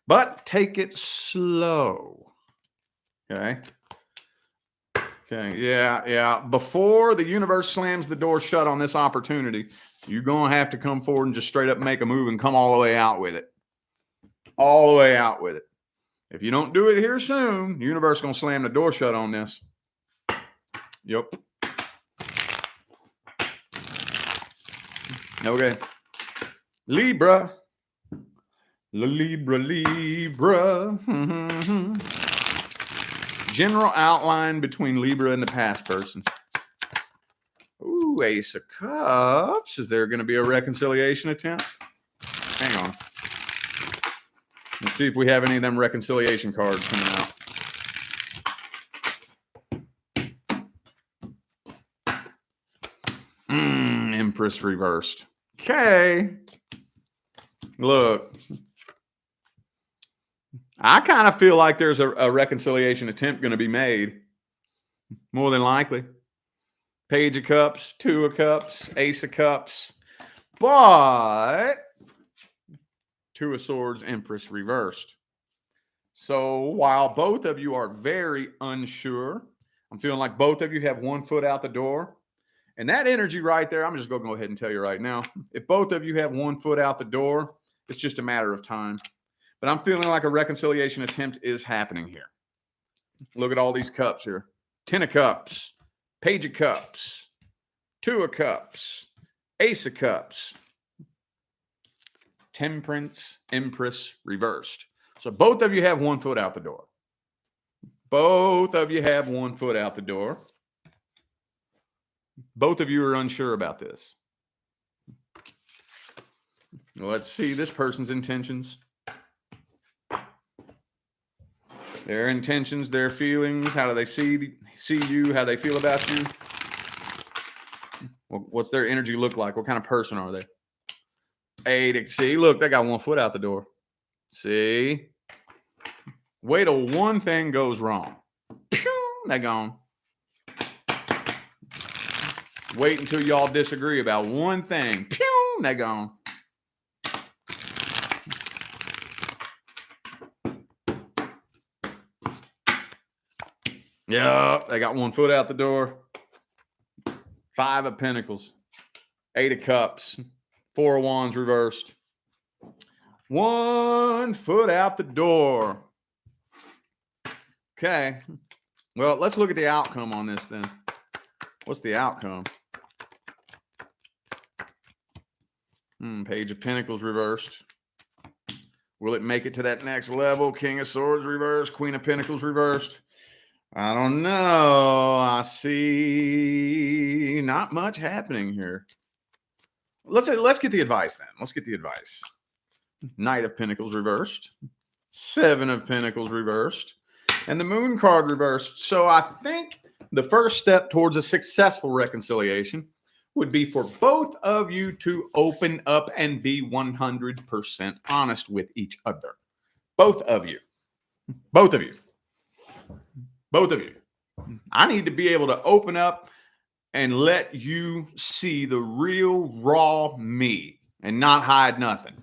But take it slow. Okay. Okay. Yeah. Before the universe slams the door shut on this opportunity, you're going to have to come forward and just straight up make a move and come all the way out with it. All the way out with it. If you don't do it here soon, the universe is going to slam the door shut on this. Yep. Okay. Libra. Libra. General outline between Libra and the past person. Ooh, Ace of Cups. Is there going to be a reconciliation attempt? Hang on. Let's see if we have any of them reconciliation cards coming out. Empress reversed. Okay. Look. I kind of feel like there's a reconciliation attempt going to be made. More than likely. Page of Cups, 2 of Cups, Ace of Cups. But 2 of Swords, Empress reversed. So while both of you are very unsure, I'm feeling like both of you have one foot out the door. And that energy right there, I'm just going to go ahead and tell you right now. If both of you have one foot out the door, it's just a matter of time. But I'm feeling like a reconciliation attempt is happening here. Look at all these cups here. 10 of Cups, Page of Cups, 2 of Cups, Ace of Cups. Temperance, Empress reversed. So both of you have 1 foot out the door. Both of you have 1 foot out the door. Both of you are unsure about this. Let's see this person's intentions. Their intentions, their feelings. How do they see you? How they feel about you? What's their energy look like? What kind of person are they? See, look, they got 1 foot out the door. See? Wait till one thing goes wrong. They're gone. Wait until y'all disagree about one thing. They're gone. Yeah, they got 1 foot out the door. 5 of Pentacles. 8 of Cups. 4 of Wands reversed. 1 foot out the door. Okay. Well, let's look at the outcome on this then. What's the outcome? Page of Pentacles reversed. Will it make it to that next level? King of Swords reversed. Queen of Pentacles reversed. I don't know. I see not much happening here. Let's get the advice then. Let's get the advice. Knight of Pentacles reversed. 7 of Pentacles reversed. And the Moon card reversed. So I think the first step towards a successful reconciliation would be for both of you to open up and be 100% honest with each other. Both of you. Both of you. Both of you. I need to be able to open up and let you see the real raw me and not hide nothing.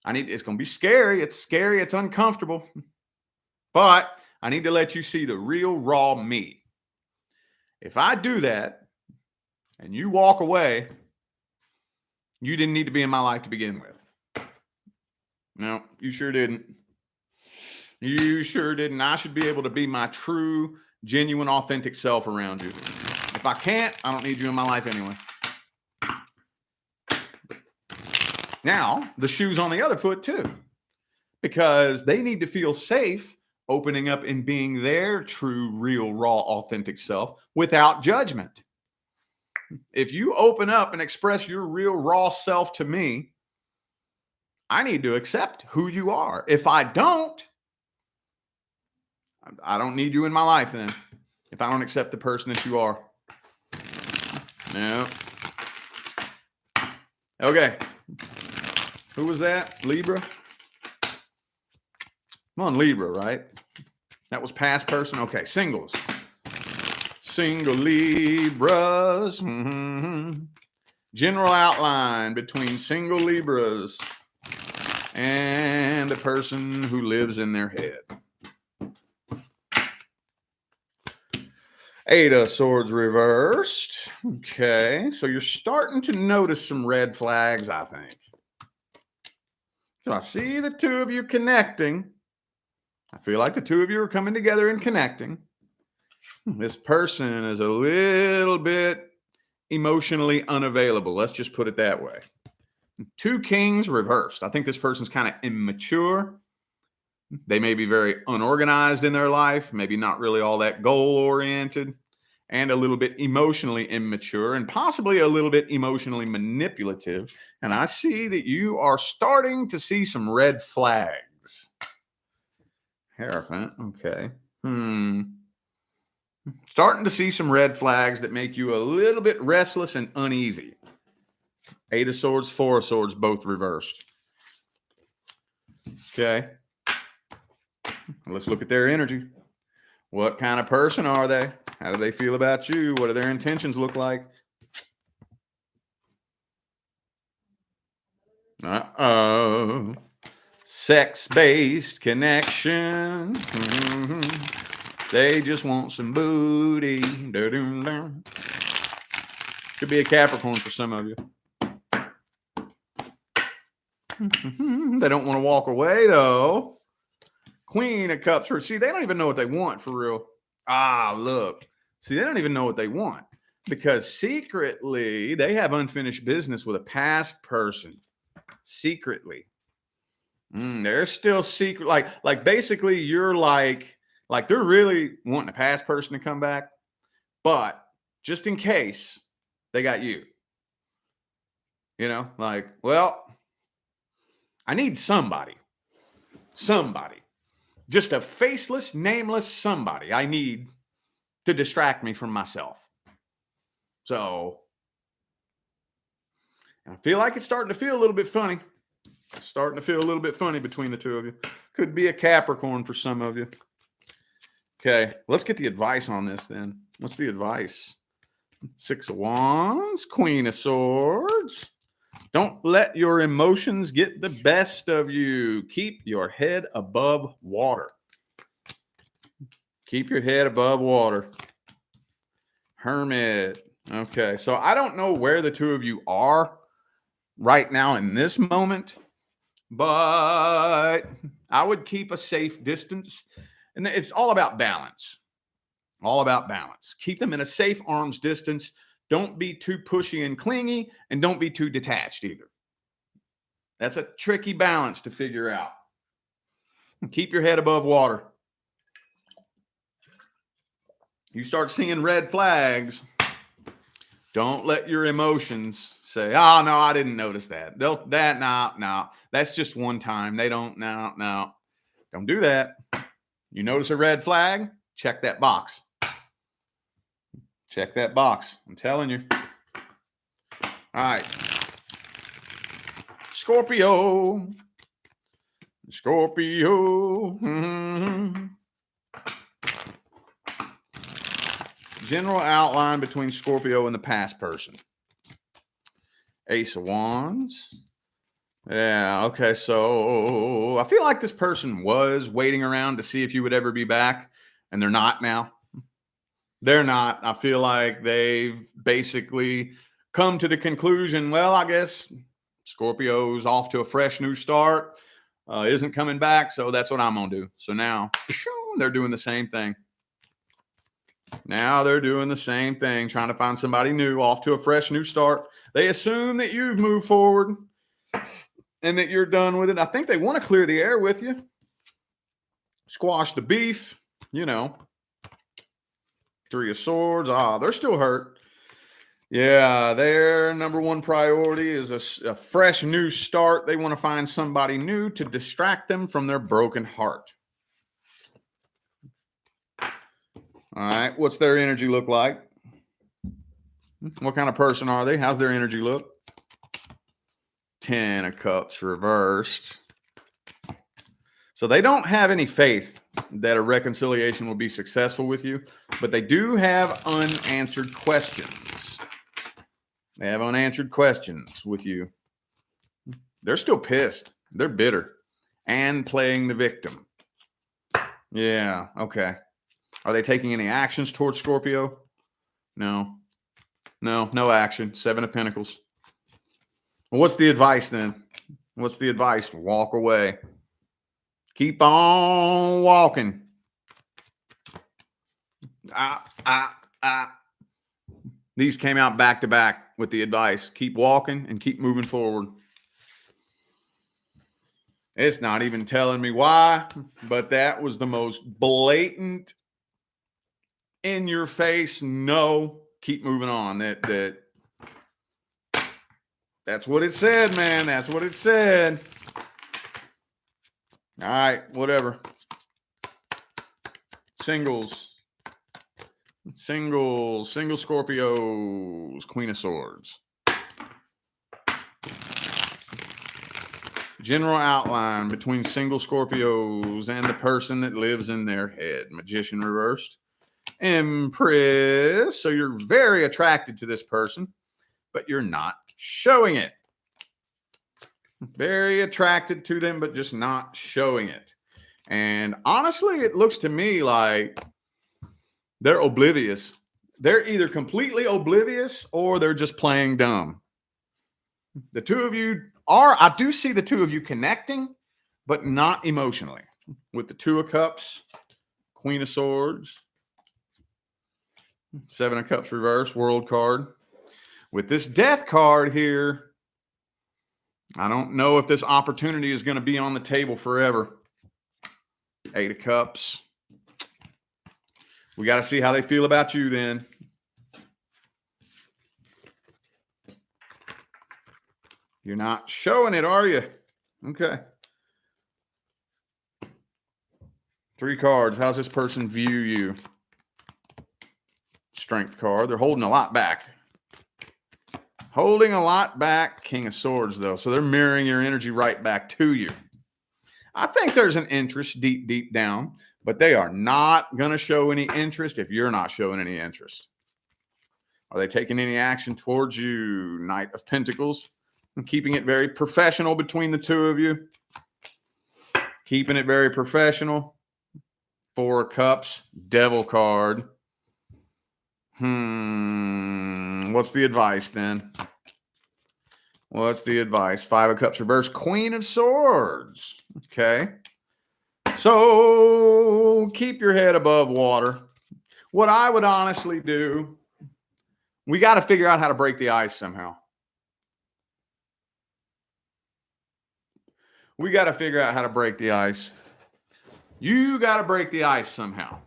It's going to be scary. It's scary. It's uncomfortable. But I need to let you see the real raw me. If I do that and you walk away, you didn't need to be in my life to begin with. No, you sure didn't. You sure didn't. I should be able to be my true, genuine, authentic self around you. If I can't, I don't need you in my life anyway. Now, the shoe's on the other foot too, because they need to feel safe opening up and being their true, real, raw, authentic self without judgment. If you open up and express your real, raw self to me, I need to accept who you are. If I don't need you in my life then. If I don't accept the person that you are. No. Okay. Who was that? Libra? I'm on Libra, right? That was past person. Okay, singles. Single Libras. General outline between single Libras and the person who lives in their head. 8 of Swords reversed. Okay, so you're starting to notice some red flags, I think. So I see the two of you connecting. I feel like the two of you are coming together and connecting. This person is a little bit emotionally unavailable. Let's just put it that way. 2 Kings reversed. I think this person's kind of immature. They may be very unorganized in their life, maybe not really all that goal-oriented, and a little bit emotionally immature, and possibly a little bit emotionally manipulative. And I see that you are starting to see some red flags. Hierophant, okay. Starting to see some red flags that make you a little bit restless and uneasy. 8 of Swords, 4 of Swords, both reversed. Okay. Let's look at their energy. What kind of person are they? How do they feel about you? What do their intentions look like? Uh-oh. Sex-based connection. They just want some booty. Could be a Capricorn for some of you. They don't want to walk away, though. Queen of Cups. See, they don't even know what they want for real. Ah, look. See, they don't even know what they want. because secretly they have unfinished business with a past person. Secretly. They're still secret. Like basically you're like they're really wanting a past person to come back, but just in case they got you, like, well, I need somebody, just a faceless, nameless somebody I need to distract me from myself. So I feel like it's starting to feel a little bit funny. Starting to feel a little bit funny between the two of you. Could be a Capricorn for some of you. Okay, let's get the advice on this then. What's the advice? 6 of Wands, Queen of Swords. Don't let your emotions get the best of you. Keep your head above water. Keep your head above water. Hermit. Okay, so I don't know where the two of you are right now in this moment, but I would keep a safe distance. And it's all about balance. All about balance. Keep them in a safe arm's distance. Don't be too pushy and clingy, and don't be too detached either. That's a tricky balance to figure out. Keep your head above water. You start seeing red flags, don't let your emotions say, oh, no, I didn't notice that. No, that's just one time. They don't, no. Don't do that. You notice a red flag, check that box. Check that box. I'm telling you. All right. Scorpio. General outline between Scorpio and the past person. Ace of Wands. Yeah, okay, so I feel like this person was waiting around to see if you would ever be back, and they're not now. They're not. I feel like they've basically come to the conclusion, well, I guess Scorpio's off to a fresh new start, isn't coming back, so that's what I'm going to do. So now they're doing the same thing. Now they're doing the same thing, trying to find somebody new, off to a fresh new start. They assume that you've moved forward and that you're done with it. I think they want to clear the air with you. Squash the beef, 3 of Swords. They're still hurt. Yeah, their number one priority is a fresh new start. They want to find somebody new to distract them from their broken heart. All right, what's their energy look like? What kind of person are they? How's their energy look? 10 of Cups reversed. So they don't have any faith that a reconciliation will be successful with you, but they do have unanswered questions. They have unanswered questions with you. They're still pissed. They're bitter and playing the victim. Yeah, okay. Are they taking any actions towards Scorpio? No action. 7 of Pentacles. Well, what's the advice then? What's the advice? Walk away. Keep on walking. These came out back to back with the advice. Keep walking and keep moving forward. It's not even telling me why, but that was the most blatant, in your face, no, keep moving on. That's what it said, man. That's what it said. All right, whatever. Single Scorpios, Queen of Swords. General outline between single Scorpios and the person that lives in their head. Magician reversed. Empress. So you're very attracted to this person, but you're not showing it. Very attracted to them, but just not showing it. And honestly, it looks to me like they're oblivious. They're either completely oblivious or they're just playing dumb. The two of you I do see the two of you connecting, but not emotionally. With the 2 of Cups, Queen of Swords. Seven of Cups reverse, World card. With this Death card here, I don't know if this opportunity is going to be on the table forever. Eight of Cups. We got to see how they feel about you then. You're not showing it, are you? Okay. Three cards. How's this person view you? Strength card. They're holding a lot back. Holding a lot back. King of Swords, though. So they're mirroring your energy right back to you. I think there's an interest deep, deep down, but they are not going to show any interest if you're not showing any interest. Are they taking any action towards you? Knight of Pentacles. And keeping it very professional between the two of you. Keeping it very professional. Four of Cups. Devil card. What's the advice then? What's the advice? Five of Cups reverse. Queen of Swords. Okay. So keep your head above water. What I would honestly do, we got to figure out how to break the ice somehow. We got to figure out how to break the ice. You got to break the ice somehow.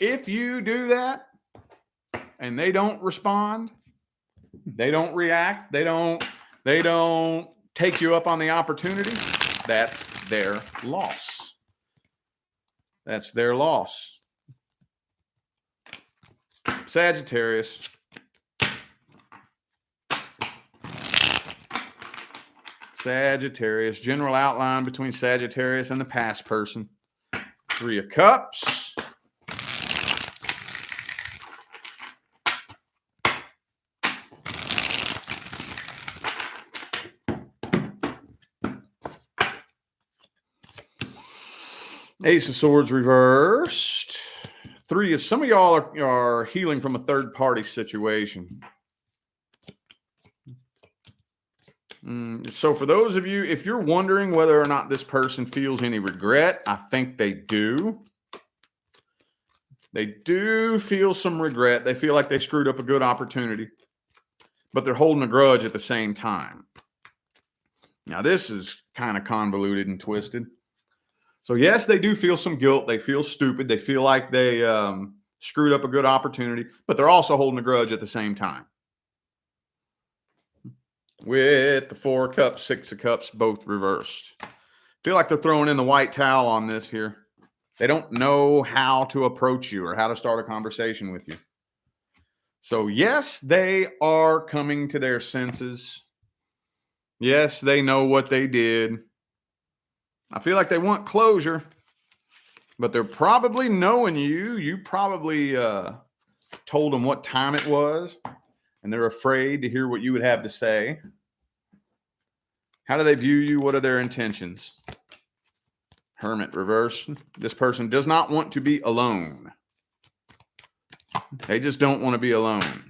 If you do that and they don't respond, they don't react, they don't take you up on the opportunity, that's their loss. That's their loss. Sagittarius. Sagittarius. General outline between Sagittarius and the past person. Three of Cups. Ace of Swords reversed. Three is some of y'all are healing from a third party situation. So for those of you, if you're wondering whether or not this person feels any regret, I think they do. They do feel some regret. They feel like they screwed up a good opportunity, but they're holding a grudge at the same time. Now, this is kind of convoluted and twisted. So yes, they do feel some guilt. They feel stupid. They feel like they screwed up a good opportunity, but they're also holding a grudge at the same time. With the Four of Cups, Six of Cups, both reversed. Feel like they're throwing in the white towel on this here. They don't know how to approach you or how to start a conversation with you. So yes, they are coming to their senses. Yes, they know what they did. I feel like they want closure, but they're probably knowing you. You probably told them what time it was, and they're afraid to hear what you would have to say. How do they view you? What are their intentions? Hermit reverse. This person does not want to be alone. They just don't want to be alone.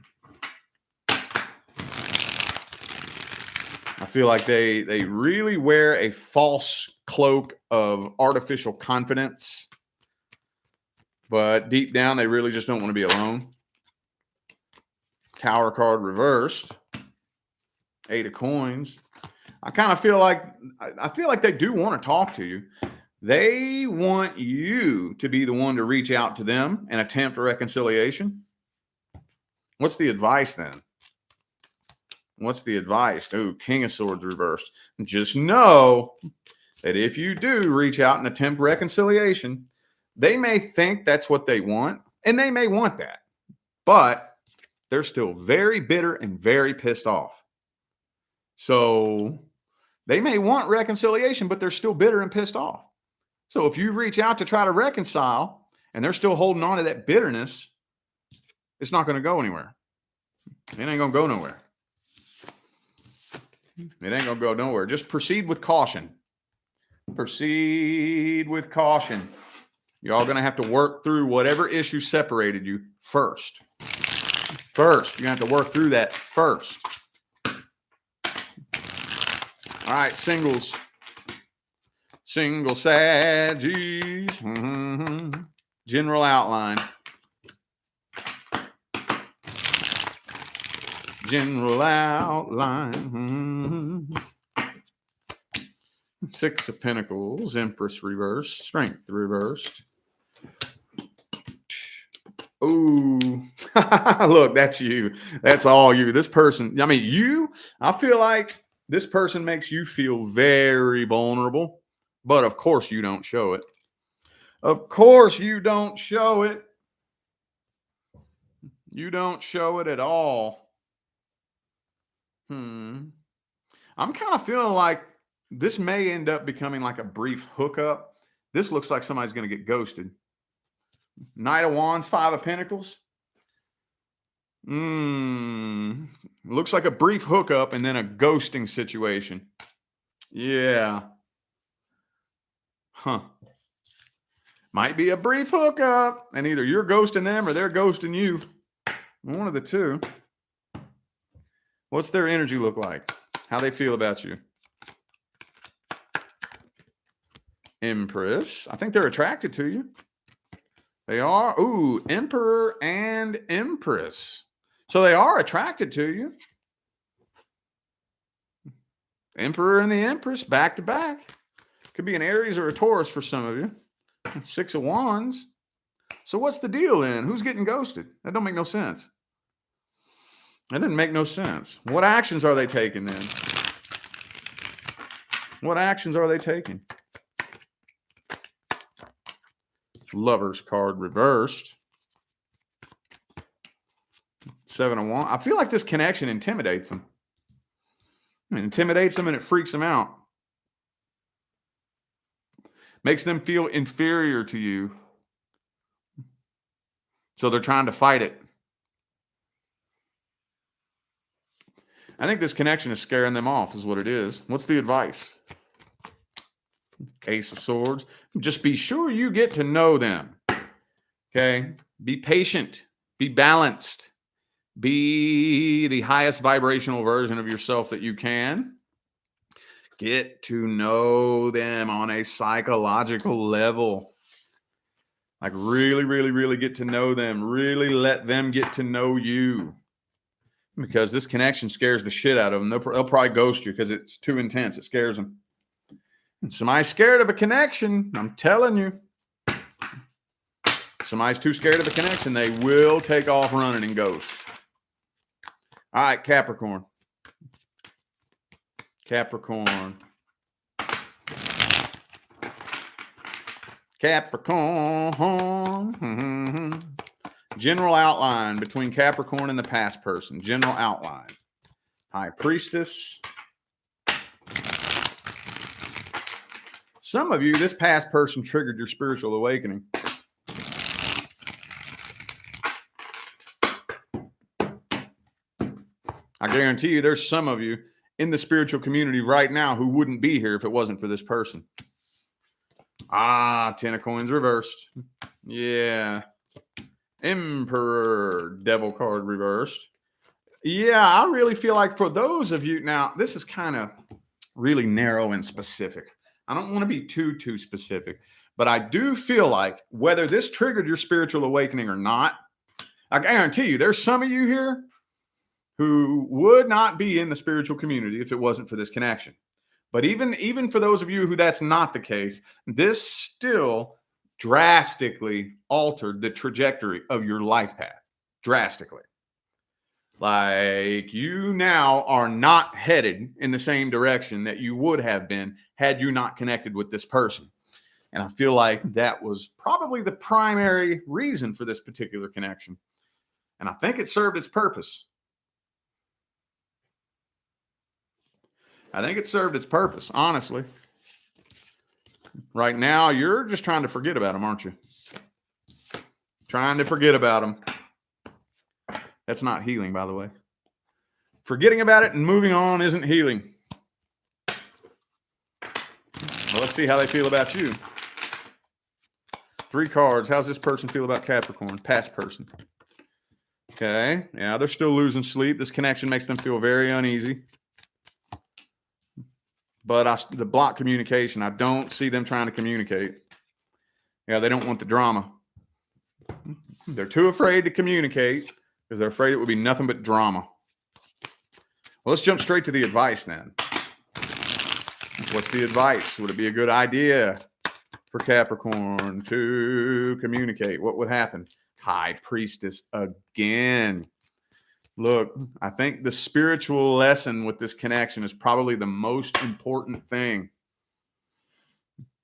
I feel like they really wear a false cloak of artificial confidence, but deep down, they really just don't want to be alone. Tower card reversed. Eight of Coins. I kind of feel like they do want to talk to you. They want you to be the one to reach out to them and attempt a reconciliation. What's the advice then? What's the advice? Oh, King of Swords reversed. Just know that if you do reach out and attempt reconciliation, they may think that's what they want, and they may want that, but they're still very bitter and very pissed off. So they may want reconciliation, but they're still bitter and pissed off. So if you reach out to try to reconcile and they're still holding on to that bitterness, it's not going to go anywhere. It ain't going to go nowhere. It ain't going to go nowhere. Just proceed with caution. Proceed with caution. You're all going to have to work through whatever issue separated you first. First, you're going to have to work through that first. All right, singles. Single Saggies. General outline. General outline. Six of Pentacles, Empress reversed, Strength reversed. Ooh, look, that's you. That's all you. This person, I mean, I feel like this person makes you feel very vulnerable, but of course you don't show it. Of course you don't show it. You don't show it at all. I'm kind of feeling like this may end up becoming like a brief hookup. This looks like somebody's going to get ghosted. Knight of Wands, Five of Pentacles. Looks like a brief hookup and then a ghosting situation. Yeah. Might be a brief hookup, and either you're ghosting them or they're ghosting you. One of the two. What's their energy look like? How they feel about you? Empress. I think they're attracted to you. They are. Ooh, Emperor and Empress. So they are attracted to you. Emperor and the Empress back to back. Could be an Aries or a Taurus for some of you. Six of Wands. So what's the deal then? Who's getting ghosted? That don't make no sense. That didn't make no sense. What actions are they taking then? What actions are they taking? Lovers card reversed. Seven of Wands. I feel like this connection intimidates them. It intimidates them and it freaks them out. Makes them feel inferior to you. So they're trying to fight it. I think this connection is scaring them off, is what it is. What's the advice? Ace of Swords. Just be sure you get to know them. Okay? Be patient. Be balanced. Be the highest vibrational version of yourself that you can. Get to know them on a psychological level. Like really, really, really get to know them. Really let them get to know you. Because this connection scares the shit out of them. They'll probably ghost you because it's too intense. It scares them. And somebody's scared of a connection. I'm telling you. Somebody's too scared of a connection. They will take off running and ghost. All right, Capricorn. Capricorn. Capricorn. General outline between Capricorn and the past person. General outline. High Priestess. Some of you, this past person triggered your spiritual awakening. I guarantee you there's some of you in the spiritual community right now who wouldn't be here if it wasn't for this person. Ten of Coins reversed. Yeah. Emperor, Devil card reversed. Yeah, I really feel like for those of you, now this is kind of really narrow and specific. I don't want to be too specific, but I do feel like whether this triggered your spiritual awakening or not, I guarantee you there's some of you here who would not be in the spiritual community if it wasn't for this connection. But even for those of you who that's not the case, this still drastically altered the trajectory of your life path. Drastically. Like you now are not headed in the same direction that you would have been had you not connected with this person. And I feel like that was probably the primary reason for this particular connection. And I think it served its purpose. I think it served its purpose, honestly. Right now, you're just trying to forget about them, aren't you? Trying to forget about them. That's not healing, by the way. Forgetting about it and moving on isn't healing. Well, let's see how they feel about you. 3 cards. How's this person feel about Capricorn? Past person. Okay. Yeah, they're still losing sleep. This connection makes them feel very uneasy. But the block communication, I don't see them trying to communicate. Yeah, they don't want the drama. They're too afraid to communicate because they're afraid it would be nothing but drama. Well, let's jump straight to the advice then. What's the advice? Would it be a good idea for Capricorn to communicate? What would happen? High Priestess again. Look, I think the spiritual lesson with this connection is probably the most important thing.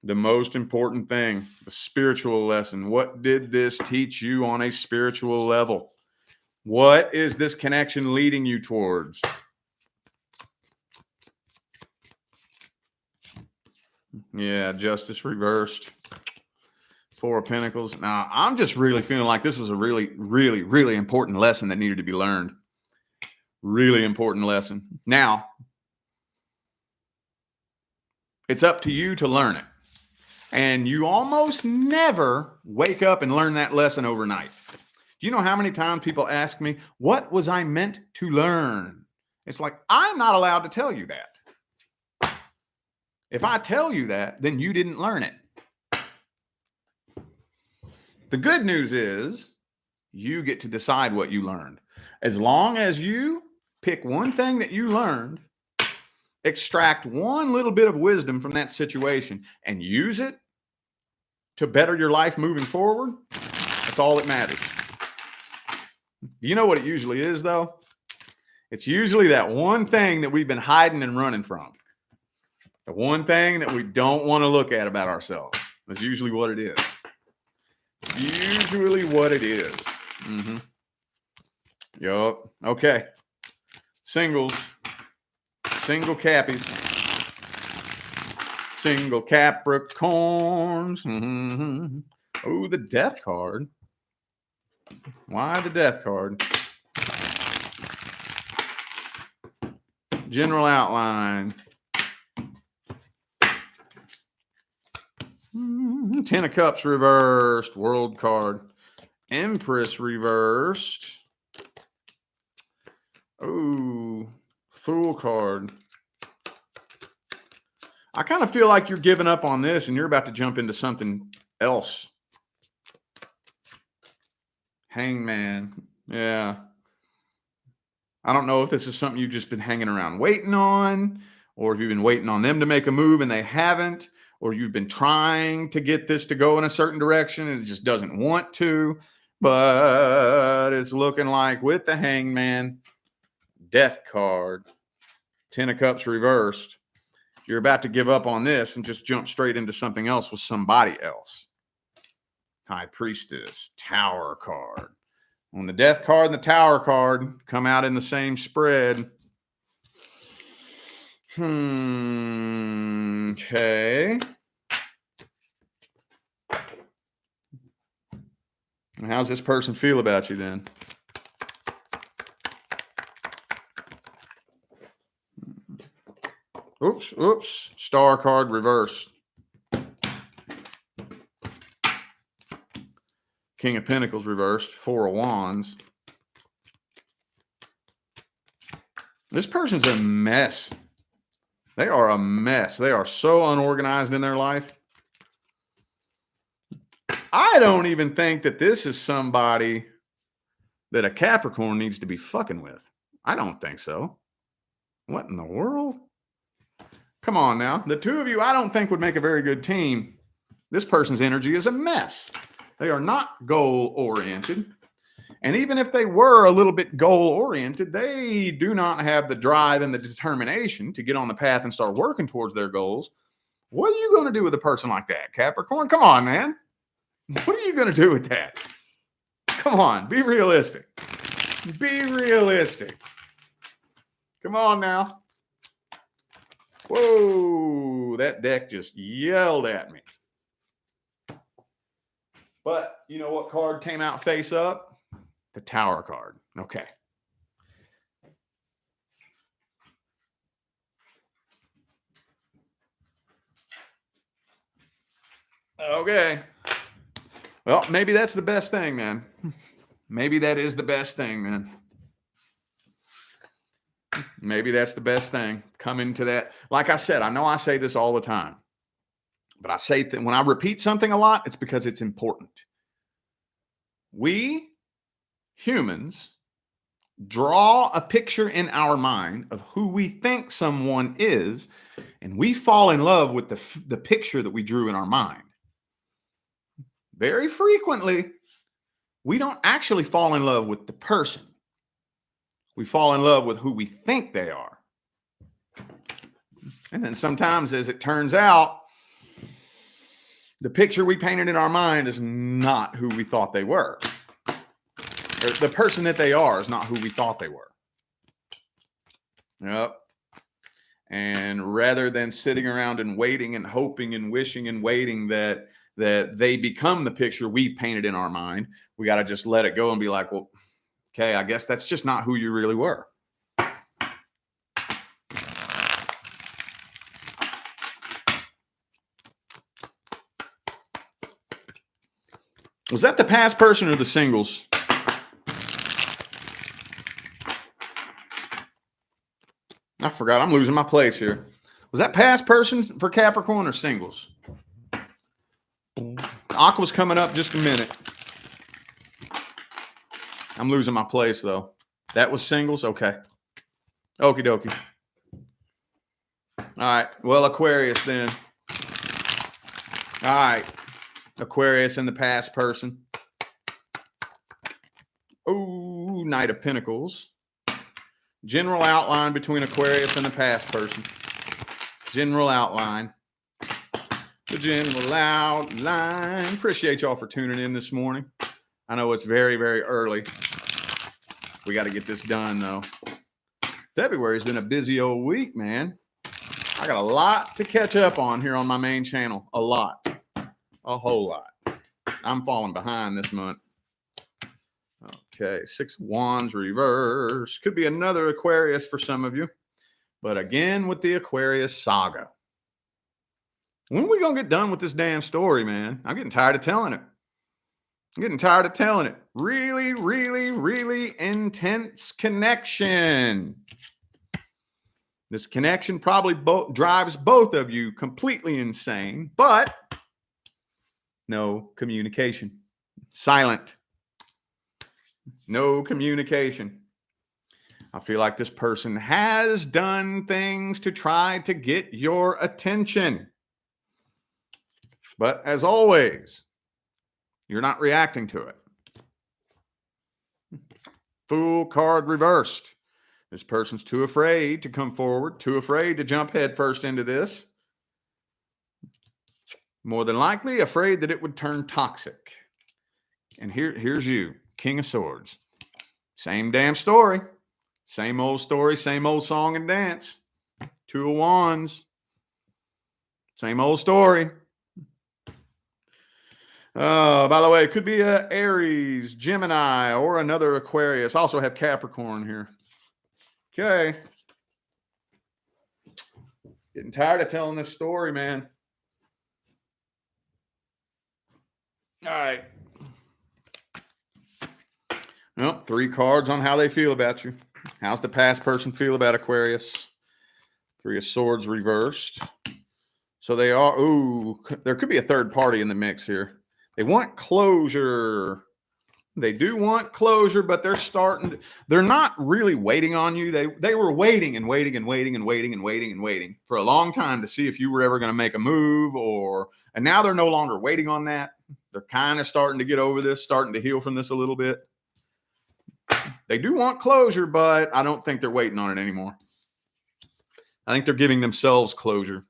The most important thing, the spiritual lesson. What did this teach you on a spiritual level? What is this connection leading you towards? Yeah, Justice reversed. Four of Pentacles. Now, I'm just really feeling like this was a really, really, really important lesson that needed to be learned. Really important lesson. Now, it's up to you to learn it. And you almost never wake up and learn that lesson overnight. Do you know how many times people ask me, what was I meant to learn? It's like, I'm not allowed to tell you that. If I tell you that, then you didn't learn it. The good news is you get to decide what you learned. As long as you pick one thing that you learned, extract one little bit of wisdom from that situation and use it to better your life moving forward, that's all that matters. You know what it usually is, though? It's usually that one thing that we've been hiding and running from. The one thing that we don't want to look at about ourselves. That's usually what it is. Usually what it is. Yup. Okay. Singles. Single Cappies. Single Capricorns. Oh, the Death card. Why the Death card? General outline. Ten of Cups reversed. World card. Empress reversed. Oh, Fool card. I kind of feel like you're giving up on this and you're about to jump into something else. Hangman. Yeah. I don't know if this is something you've just been hanging around waiting on, or if you've been waiting on them to make a move and they haven't, or you've been trying to get this to go in a certain direction and it just doesn't want to. But it's looking like with the Hangman, Death card, Ten of Cups reversed, you're about to give up on this and just jump straight into something else with somebody else. High Priestess, Tower card. When the Death card and the Tower card come out in the same spread. Okay. How's this person feel about you then? Oops. Star card reversed. King of Pentacles reversed. Four of Wands. This person's a mess. They are a mess. They are so unorganized in their life. I don't even think that this is somebody that a Capricorn needs to be fucking with. I don't think so. What in the world? Come on now. The two of you, I don't think would make a very good team. This person's energy is a mess. They are not goal-oriented. And even if they were a little bit goal-oriented, they do not have the drive and the determination to get on the path and start working towards their goals. What are you going to do with a person like that, Capricorn? Come on, man. What are you going to do with that? Come on, be realistic. Be realistic. Come on now. Whoa, that deck just yelled at me. But you know what card came out face up? The Tower card. Okay. Okay. Well, maybe that's the best thing, man. Maybe that is the best thing, man. Maybe that's the best thing. Come into that. Like I said, I know I say this all the time, but I say that when I repeat something a lot, it's because it's important. We humans draw a picture in our mind of who we think someone is, and we fall in love with the picture that we drew in our mind. Very frequently, we don't actually fall in love with the person. We fall in love with who we think they are. And then sometimes, as it turns out, the picture we painted in our mind is not who we thought they were. Or the person that they are is not who we thought they were. Yep. And rather than sitting around and waiting and hoping and wishing and waiting that they become the picture we've painted in our mind, we got to just let it go and be like, well, okay, I guess that's just not who you really were. Was that the past person or the singles? I forgot. I'm losing my place here. Was that past person for Capricorn or singles? Aqua's coming up just a minute. I'm losing my place, though. That was singles? Okay. Okie dokie. All right. Well, Aquarius then. All right. Aquarius and the past person. Oh, Knight of Pentacles. General outline between Aquarius and the past person. General outline. The general outline. Appreciate y'all for tuning in this morning. I know it's very, very early. We got to get this done, though. February's been a busy old week, man. I got a lot to catch up on here on my main channel. A lot. A whole lot. I'm falling behind this month. Okay, 6 of Wands reverse. Could be another Aquarius for some of you. But again, with the Aquarius saga. When are we going to get done with this damn story, man? I'm getting tired of telling it. Really, really, really intense connection. This connection probably drives both of you completely insane, but no communication. Silent. No communication. I feel like this person has done things to try to get your attention. But as always, you're not reacting to it. Fool card reversed. This person's too afraid to come forward, too afraid to jump headfirst into this. More than likely, afraid that it would turn toxic. And here's you, King of Swords. Same damn story. Same old story, same old song and dance. 2 of Wands. Same old story. By the way, it could be a Aries, Gemini, or another Aquarius. Also have Capricorn here. Okay. Getting tired of telling this story, man. All right. Well, 3 cards on how they feel about you. How's the past person feel about Aquarius? 3 of Swords reversed. So they are, there could be a third party in the mix here. They want closure. They do want closure, but they're not really waiting on you. They were waiting and waiting and waiting and waiting and waiting and waiting for a long time to see if you were ever going to make a move, and now they're no longer waiting on that. They're kind of starting to get over this, starting to heal from this a little bit. They do want closure, but I don't think they're waiting on it anymore. I think they're giving themselves closure.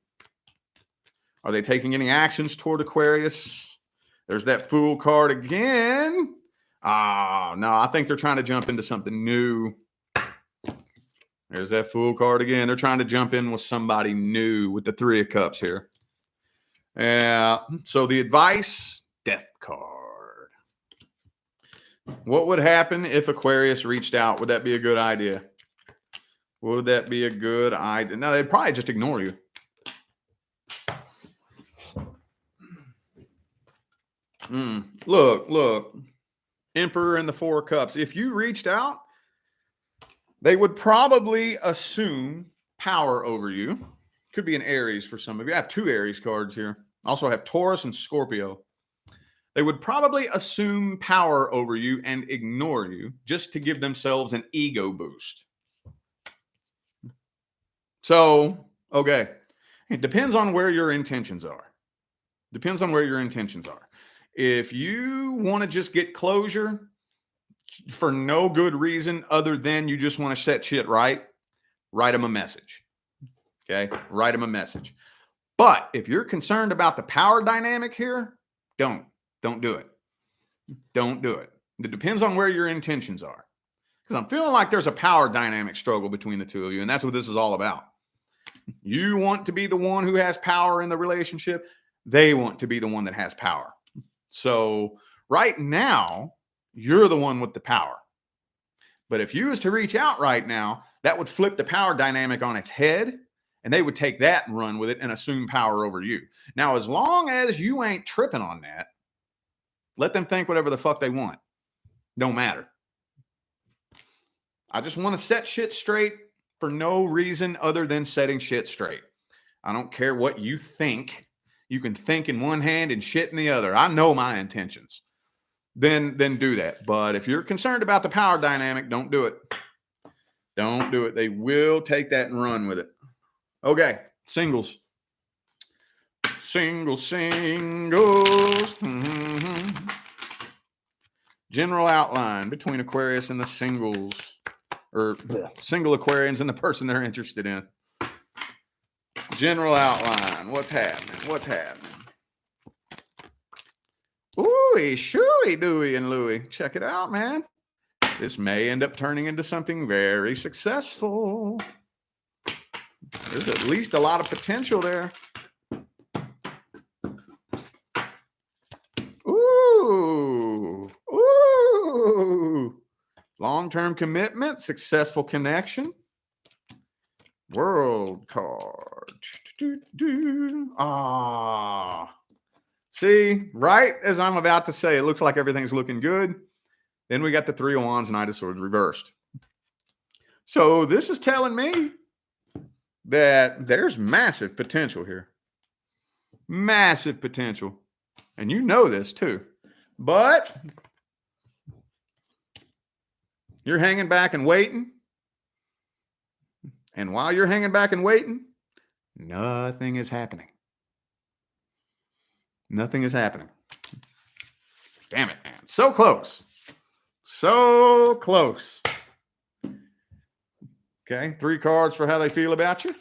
Are they taking any actions toward Aquarius? There's that Fool card again. No, I think they're trying to jump into something new. There's that Fool card again. They're trying to jump in with somebody new with the 3 of Cups here. Yeah. So the advice, Death card. What would happen if Aquarius reached out? Would that be a good idea? Would that be a good idea? No, they'd probably just ignore you. Look. Emperor and the 4 of Cups. If you reached out, they would probably assume power over you. Could be an Aries for some of you. I have 2 Aries cards here. Also have Taurus and Scorpio. They would probably assume power over you and ignore you just to give themselves an ego boost. So, okay, it depends on where your intentions are. Depends on where your intentions are. If you want to just get closure for no good reason other than you just want to set shit right, write them a message. Okay, write them a message. But if you're concerned about the power dynamic here, don't do it. Don't do it. It depends on where your intentions are. Because I'm feeling like there's a power dynamic struggle between the two of you, and that's what this is all about. You want to be the one who has power in the relationship. They want to be the one that has power. So right now, you're the one with the power. But if you was to reach out right now, that would flip the power dynamic on its head, and they would take that and run with it and assume power over you. Now, as long as you ain't tripping on that, let them think whatever the fuck they want. Don't matter. I just want to set shit straight for no reason other than setting shit straight. I don't care what you think. You can think in one hand and shit in the other. I know my intentions. Then do that. But if you're concerned about the power dynamic, don't do it. Don't do it. They will take that and run with it. Okay, singles. Singles. Mm-hmm. General outline between Aquarius and the singles, or single Aquarians and the person they're interested in. General outline. What's happening? What's happening? Ooey, shooey, dooey, and Louie. Check it out, man. This may end up turning into something very successful. There's at least a lot of potential there. Ooh. Long-term commitment, successful connection. World card. See, right as I'm about to say, it looks like everything's looking good. Then we got the Three of Wands, Knight of Swords reversed. So this is telling me that there's massive potential here. Massive potential. And you know this too. But you're hanging back and waiting. And while you're hanging back and waiting, nothing is happening. Nothing is happening. Damn it, man. So close. So close. Okay, 3 cards for how they feel about you.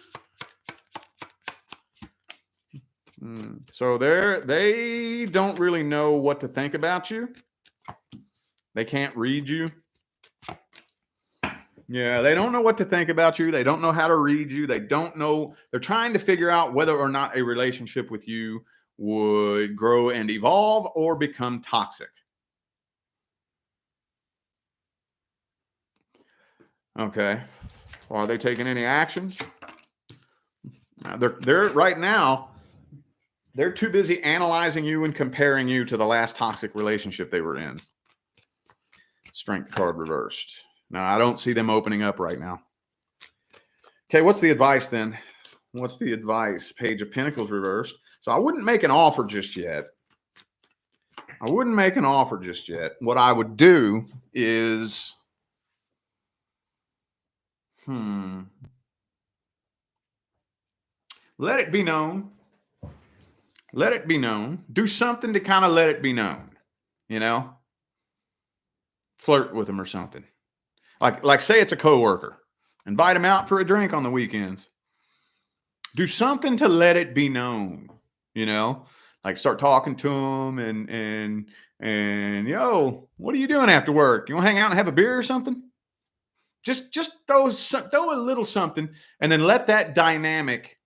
So they don't really know what to think about you. They can't read you. Yeah, they don't know what to think about you. They don't know how to read you. They don't know. They're trying to figure out whether or not a relationship with you would grow and evolve or become toxic. Okay. Are they taking any actions? They're right now, they're too busy analyzing you and comparing you to the last toxic relationship they were in. Strength card reversed. Now, I don't see them opening up right now. Okay, what's the advice then? What's the advice? Page of Pentacles reversed. So I wouldn't make an offer just yet. I wouldn't make an offer just yet. What I would do is, let it be known. Let it be known. Do something to kind of let it be known. You know? Flirt with them or something. Like say it's a coworker. Invite them out for a drink on the weekends. Do something to let it be known. You know? Like start talking to them and yo, what are you doing after work? You want to hang out and have a beer or something? Just throw a little something and then let that dynamic,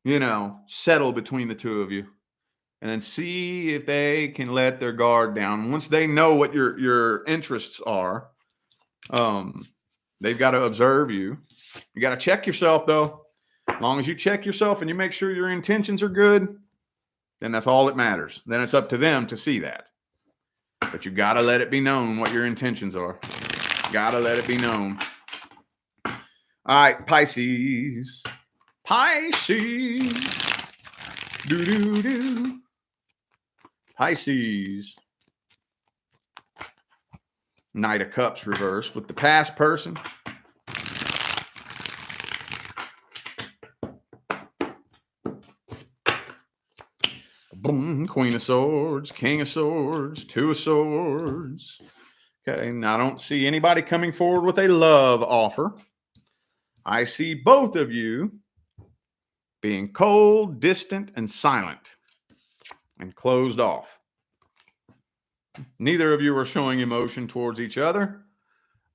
you know, settle between the two of you. And then see if they can let their guard down. Once they know what your interests are, they've got to observe you. You got to check yourself, though. As long as you check yourself and you make sure your intentions are good, then that's all that matters. Then it's up to them to see that. But you got to let it be known what your intentions are. Got to let it be known. All right, Pisces. Pisces. Do-do-do. Pisces. Knight of Cups reversed with the past person. Boom, Queen of Swords, King of Swords, Two of Swords. Okay, now I don't see anybody coming forward with a love offer. I see both of you being cold, distant, and silent, and closed off. Neither of you are showing emotion towards each other.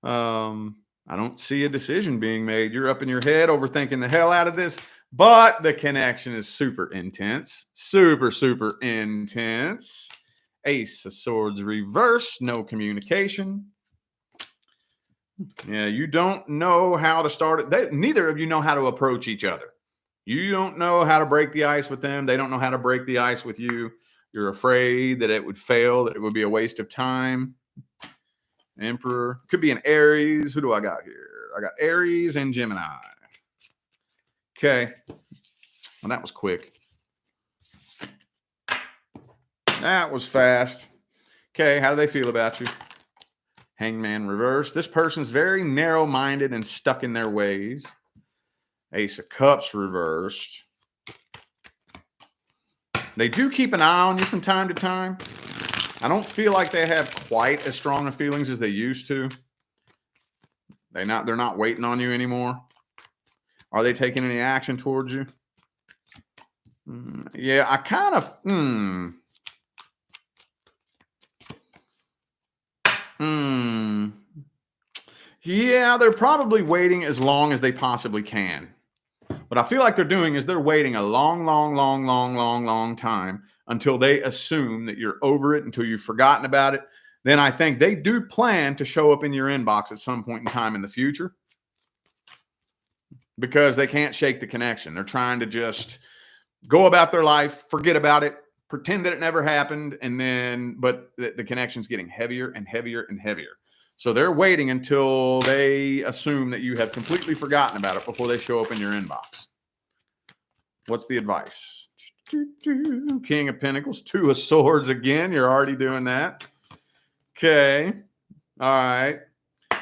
I don't see a decision being made. You're up in your head, overthinking the hell out of this. But the connection is super intense. Super, super intense. Ace of Swords reverse. No communication. Yeah, you don't know how to start it. Neither of you know how to approach each other. You don't know how to break the ice with them. They don't know how to break the ice with you. You're afraid that it would fail, that it would be a waste of time. Emperor. Could be an Aries. Who do I got here? I got Aries and Gemini. Okay. Well, that was quick. That was fast. Okay, how do they feel about you? Hangman reverse. This person's very narrow-minded and stuck in their ways. Ace of Cups reversed. They do keep an eye on you from time to time. I don't feel like they have quite as strong of feelings as they used to. They're not waiting on you anymore. Are they taking any action towards you? Yeah, I kind of... Yeah, they're probably waiting as long as they possibly can. What I feel like they're doing is they're waiting a long time until they assume that you're over it, until you've forgotten about it. Then I think they do plan to show up in your inbox at some point in time in the future because they can't shake the connection. They're trying to just go about their life, forget about it, pretend that it never happened, but the connection's getting heavier and heavier and heavier. So they're waiting until they assume that you have completely forgotten about it before they show up in your inbox. What's the advice? King of Pentacles, Two of Swords again. You're already doing that. Okay. All right.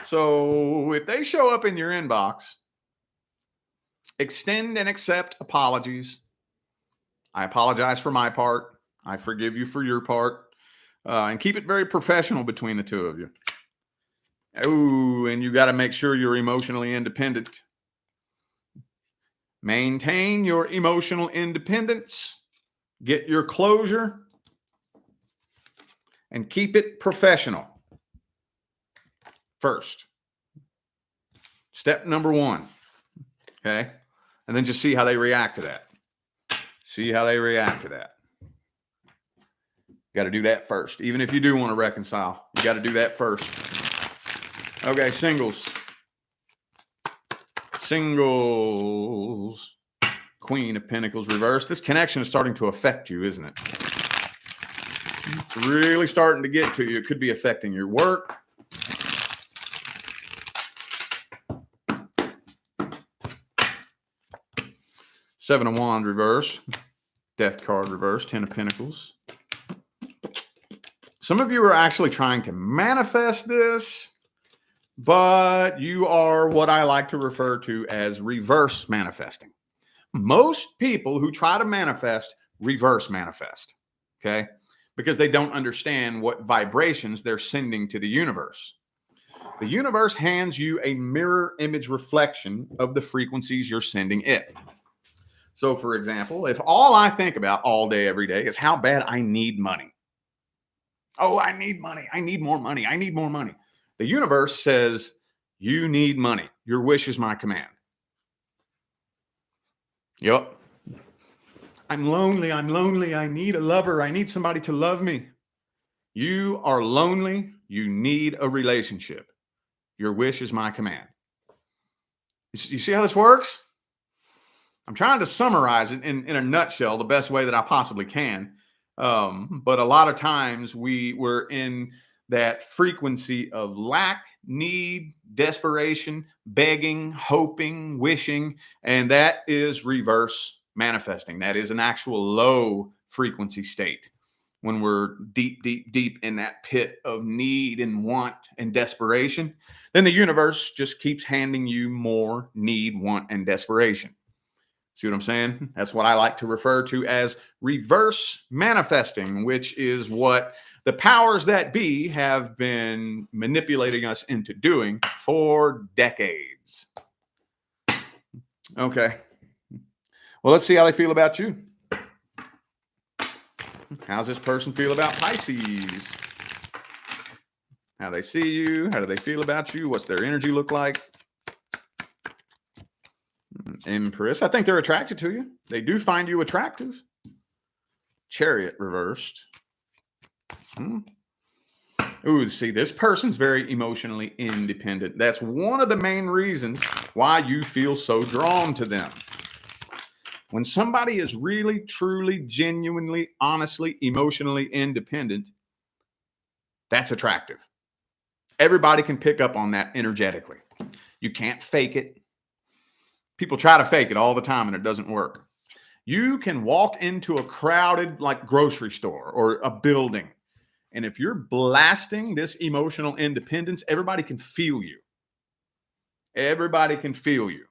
So if they show up in your inbox, extend and accept apologies. I apologize for my part. I forgive you for your part. And keep it very professional between the two of you. Oh, and you got to make sure you're emotionally independent. Maintain your emotional independence. Get your closure. And keep it professional. First. Step number one. Okay? And then just see how they react to that. See how they react to that. You got to do that first. Even if you do want to reconcile, you got to do that first. Okay, singles. Singles. Queen of Pentacles reversed. This connection is starting to affect you, isn't it? It's really starting to get to you. It could be affecting your work. Seven of Wands reverse. Death card reverse. Ten of Pentacles. Some of you are actually trying to manifest this, but you are what I like to refer to as reverse manifesting. Most people who try to manifest reverse manifest, okay? Because they don't understand what vibrations they're sending to the universe. The universe hands you a mirror image reflection of the frequencies you're sending it. So, for example, if all I think about all day, every day is how bad I need money. Oh, I need money. I need more money. I need more money. The universe says, you need money. Your wish is my command. Yep. I'm lonely. I'm lonely. I need a lover. I need somebody to love me. You are lonely. You need a relationship. Your wish is my command. You see how this works? I'm trying to summarize it in a nutshell, the best way that I possibly can. But a lot of times we're in that frequency of lack, need, desperation, begging, hoping, wishing, and that is reverse manifesting. That is an actual low frequency state. when we're deep, deep, deep in that pit of need and want and desperation, then the universe just keeps handing you more need, want, and desperation. See what I'm saying? That's what I like to refer to as reverse manifesting, which is what the powers that be have been manipulating us into doing for decades. Okay. Well, let's see how they feel about you. How's this person feel about Pisces? How they see you? How do they feel about you? What's their energy look like? Empress. I think they're attracted to you. They do find you attractive. Chariot reversed. Ooh, see, this person's very emotionally independent. That's one of the main reasons why you feel so drawn to them. When somebody is really, truly, genuinely, honestly, emotionally independent, that's attractive. Everybody can pick up on that energetically. You can't fake it. People try to fake it all the time and it doesn't work. You can walk into a crowded like grocery store or a building, and if you're blasting this emotional independence, everybody can feel you. Everybody can feel you.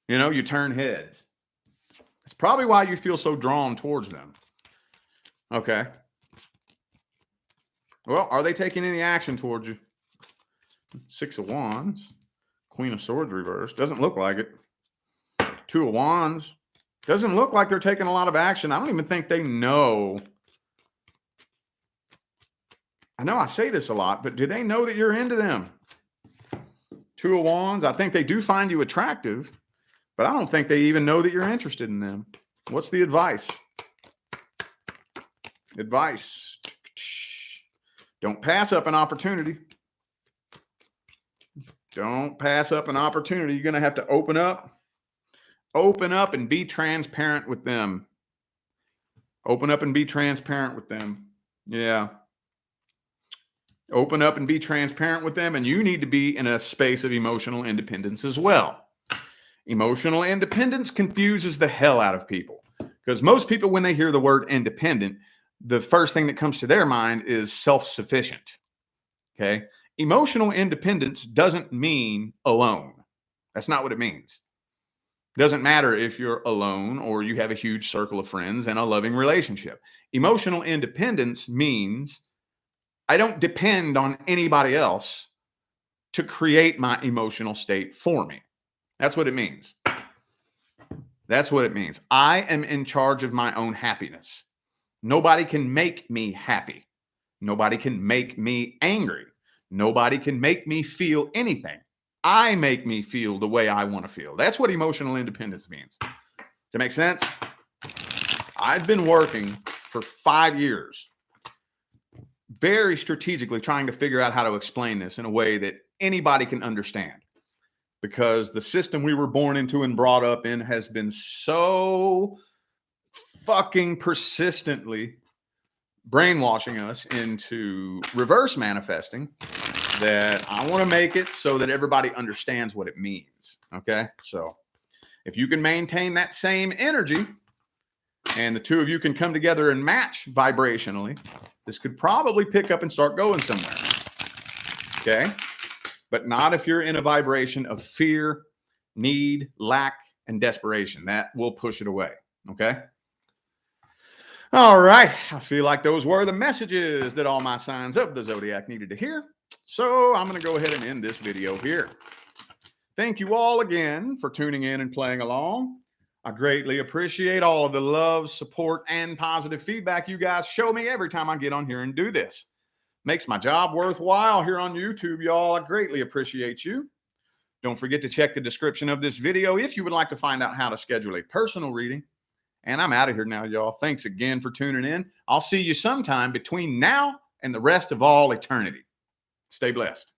You know, you turn heads. It's probably why you feel so drawn towards them. Okay. Well, are they taking any action towards you? 6 of Wands. Queen of Swords reversed. Doesn't look like it. 2 of Wands. Doesn't look like they're taking a lot of action. I don't even think they know. I know I say this a lot, but do they know that you're into them? 2 of Wands. I think they do find you attractive, but I don't think they even know that you're interested in them. What's the advice? Advice. Don't pass up an opportunity. Don't pass up an opportunity. You're going to have to open up and be transparent with them. Open up and be transparent with them. Yeah. Open up and be transparent with them. And you need to be in a space of emotional independence as well. Emotional independence confuses the hell out of people because most people, when they hear the word independent, the first thing that comes to their mind is self-sufficient. Okay. Emotional independence doesn't mean alone. That's not what it means. It doesn't matter if you're alone or you have a huge circle of friends and a loving relationship. Emotional independence means I don't depend on anybody else to create my emotional state for me. That's what it means. That's what it means. I am in charge of my own happiness. Nobody can make me happy. Nobody can make me angry. Nobody can make me feel anything. I make me feel the way I want to feel. That's what emotional independence means. Does that make sense? I've been working for 5 years, very strategically trying to figure out how to explain this in a way that anybody can understand. Because the system we were born into and brought up in has been so fucking persistently brainwashing us into reverse manifesting that I want to make it so that everybody understands what it means. Okay. So if you can maintain that same energy and the two of you can come together and match vibrationally, this could probably pick up and start going somewhere. Okay. But not if you're in a vibration of fear, need, lack, and desperation. That will push it away. Okay. All right. I feel like those were the messages that all my signs of the zodiac needed to hear. So I'm going to go ahead and end this video here. Thank you all again for tuning in and playing along. I greatly appreciate all of the love, support, and positive feedback you guys show me every time I get on here and do this. Makes my job worthwhile here on YouTube, y'all. I greatly appreciate you. Don't forget to check the description of this video if you would like to find out how to schedule a personal reading. And I'm out of here now, y'all. Thanks again for tuning in. I'll see you sometime between now and the rest of all eternity. Stay blessed.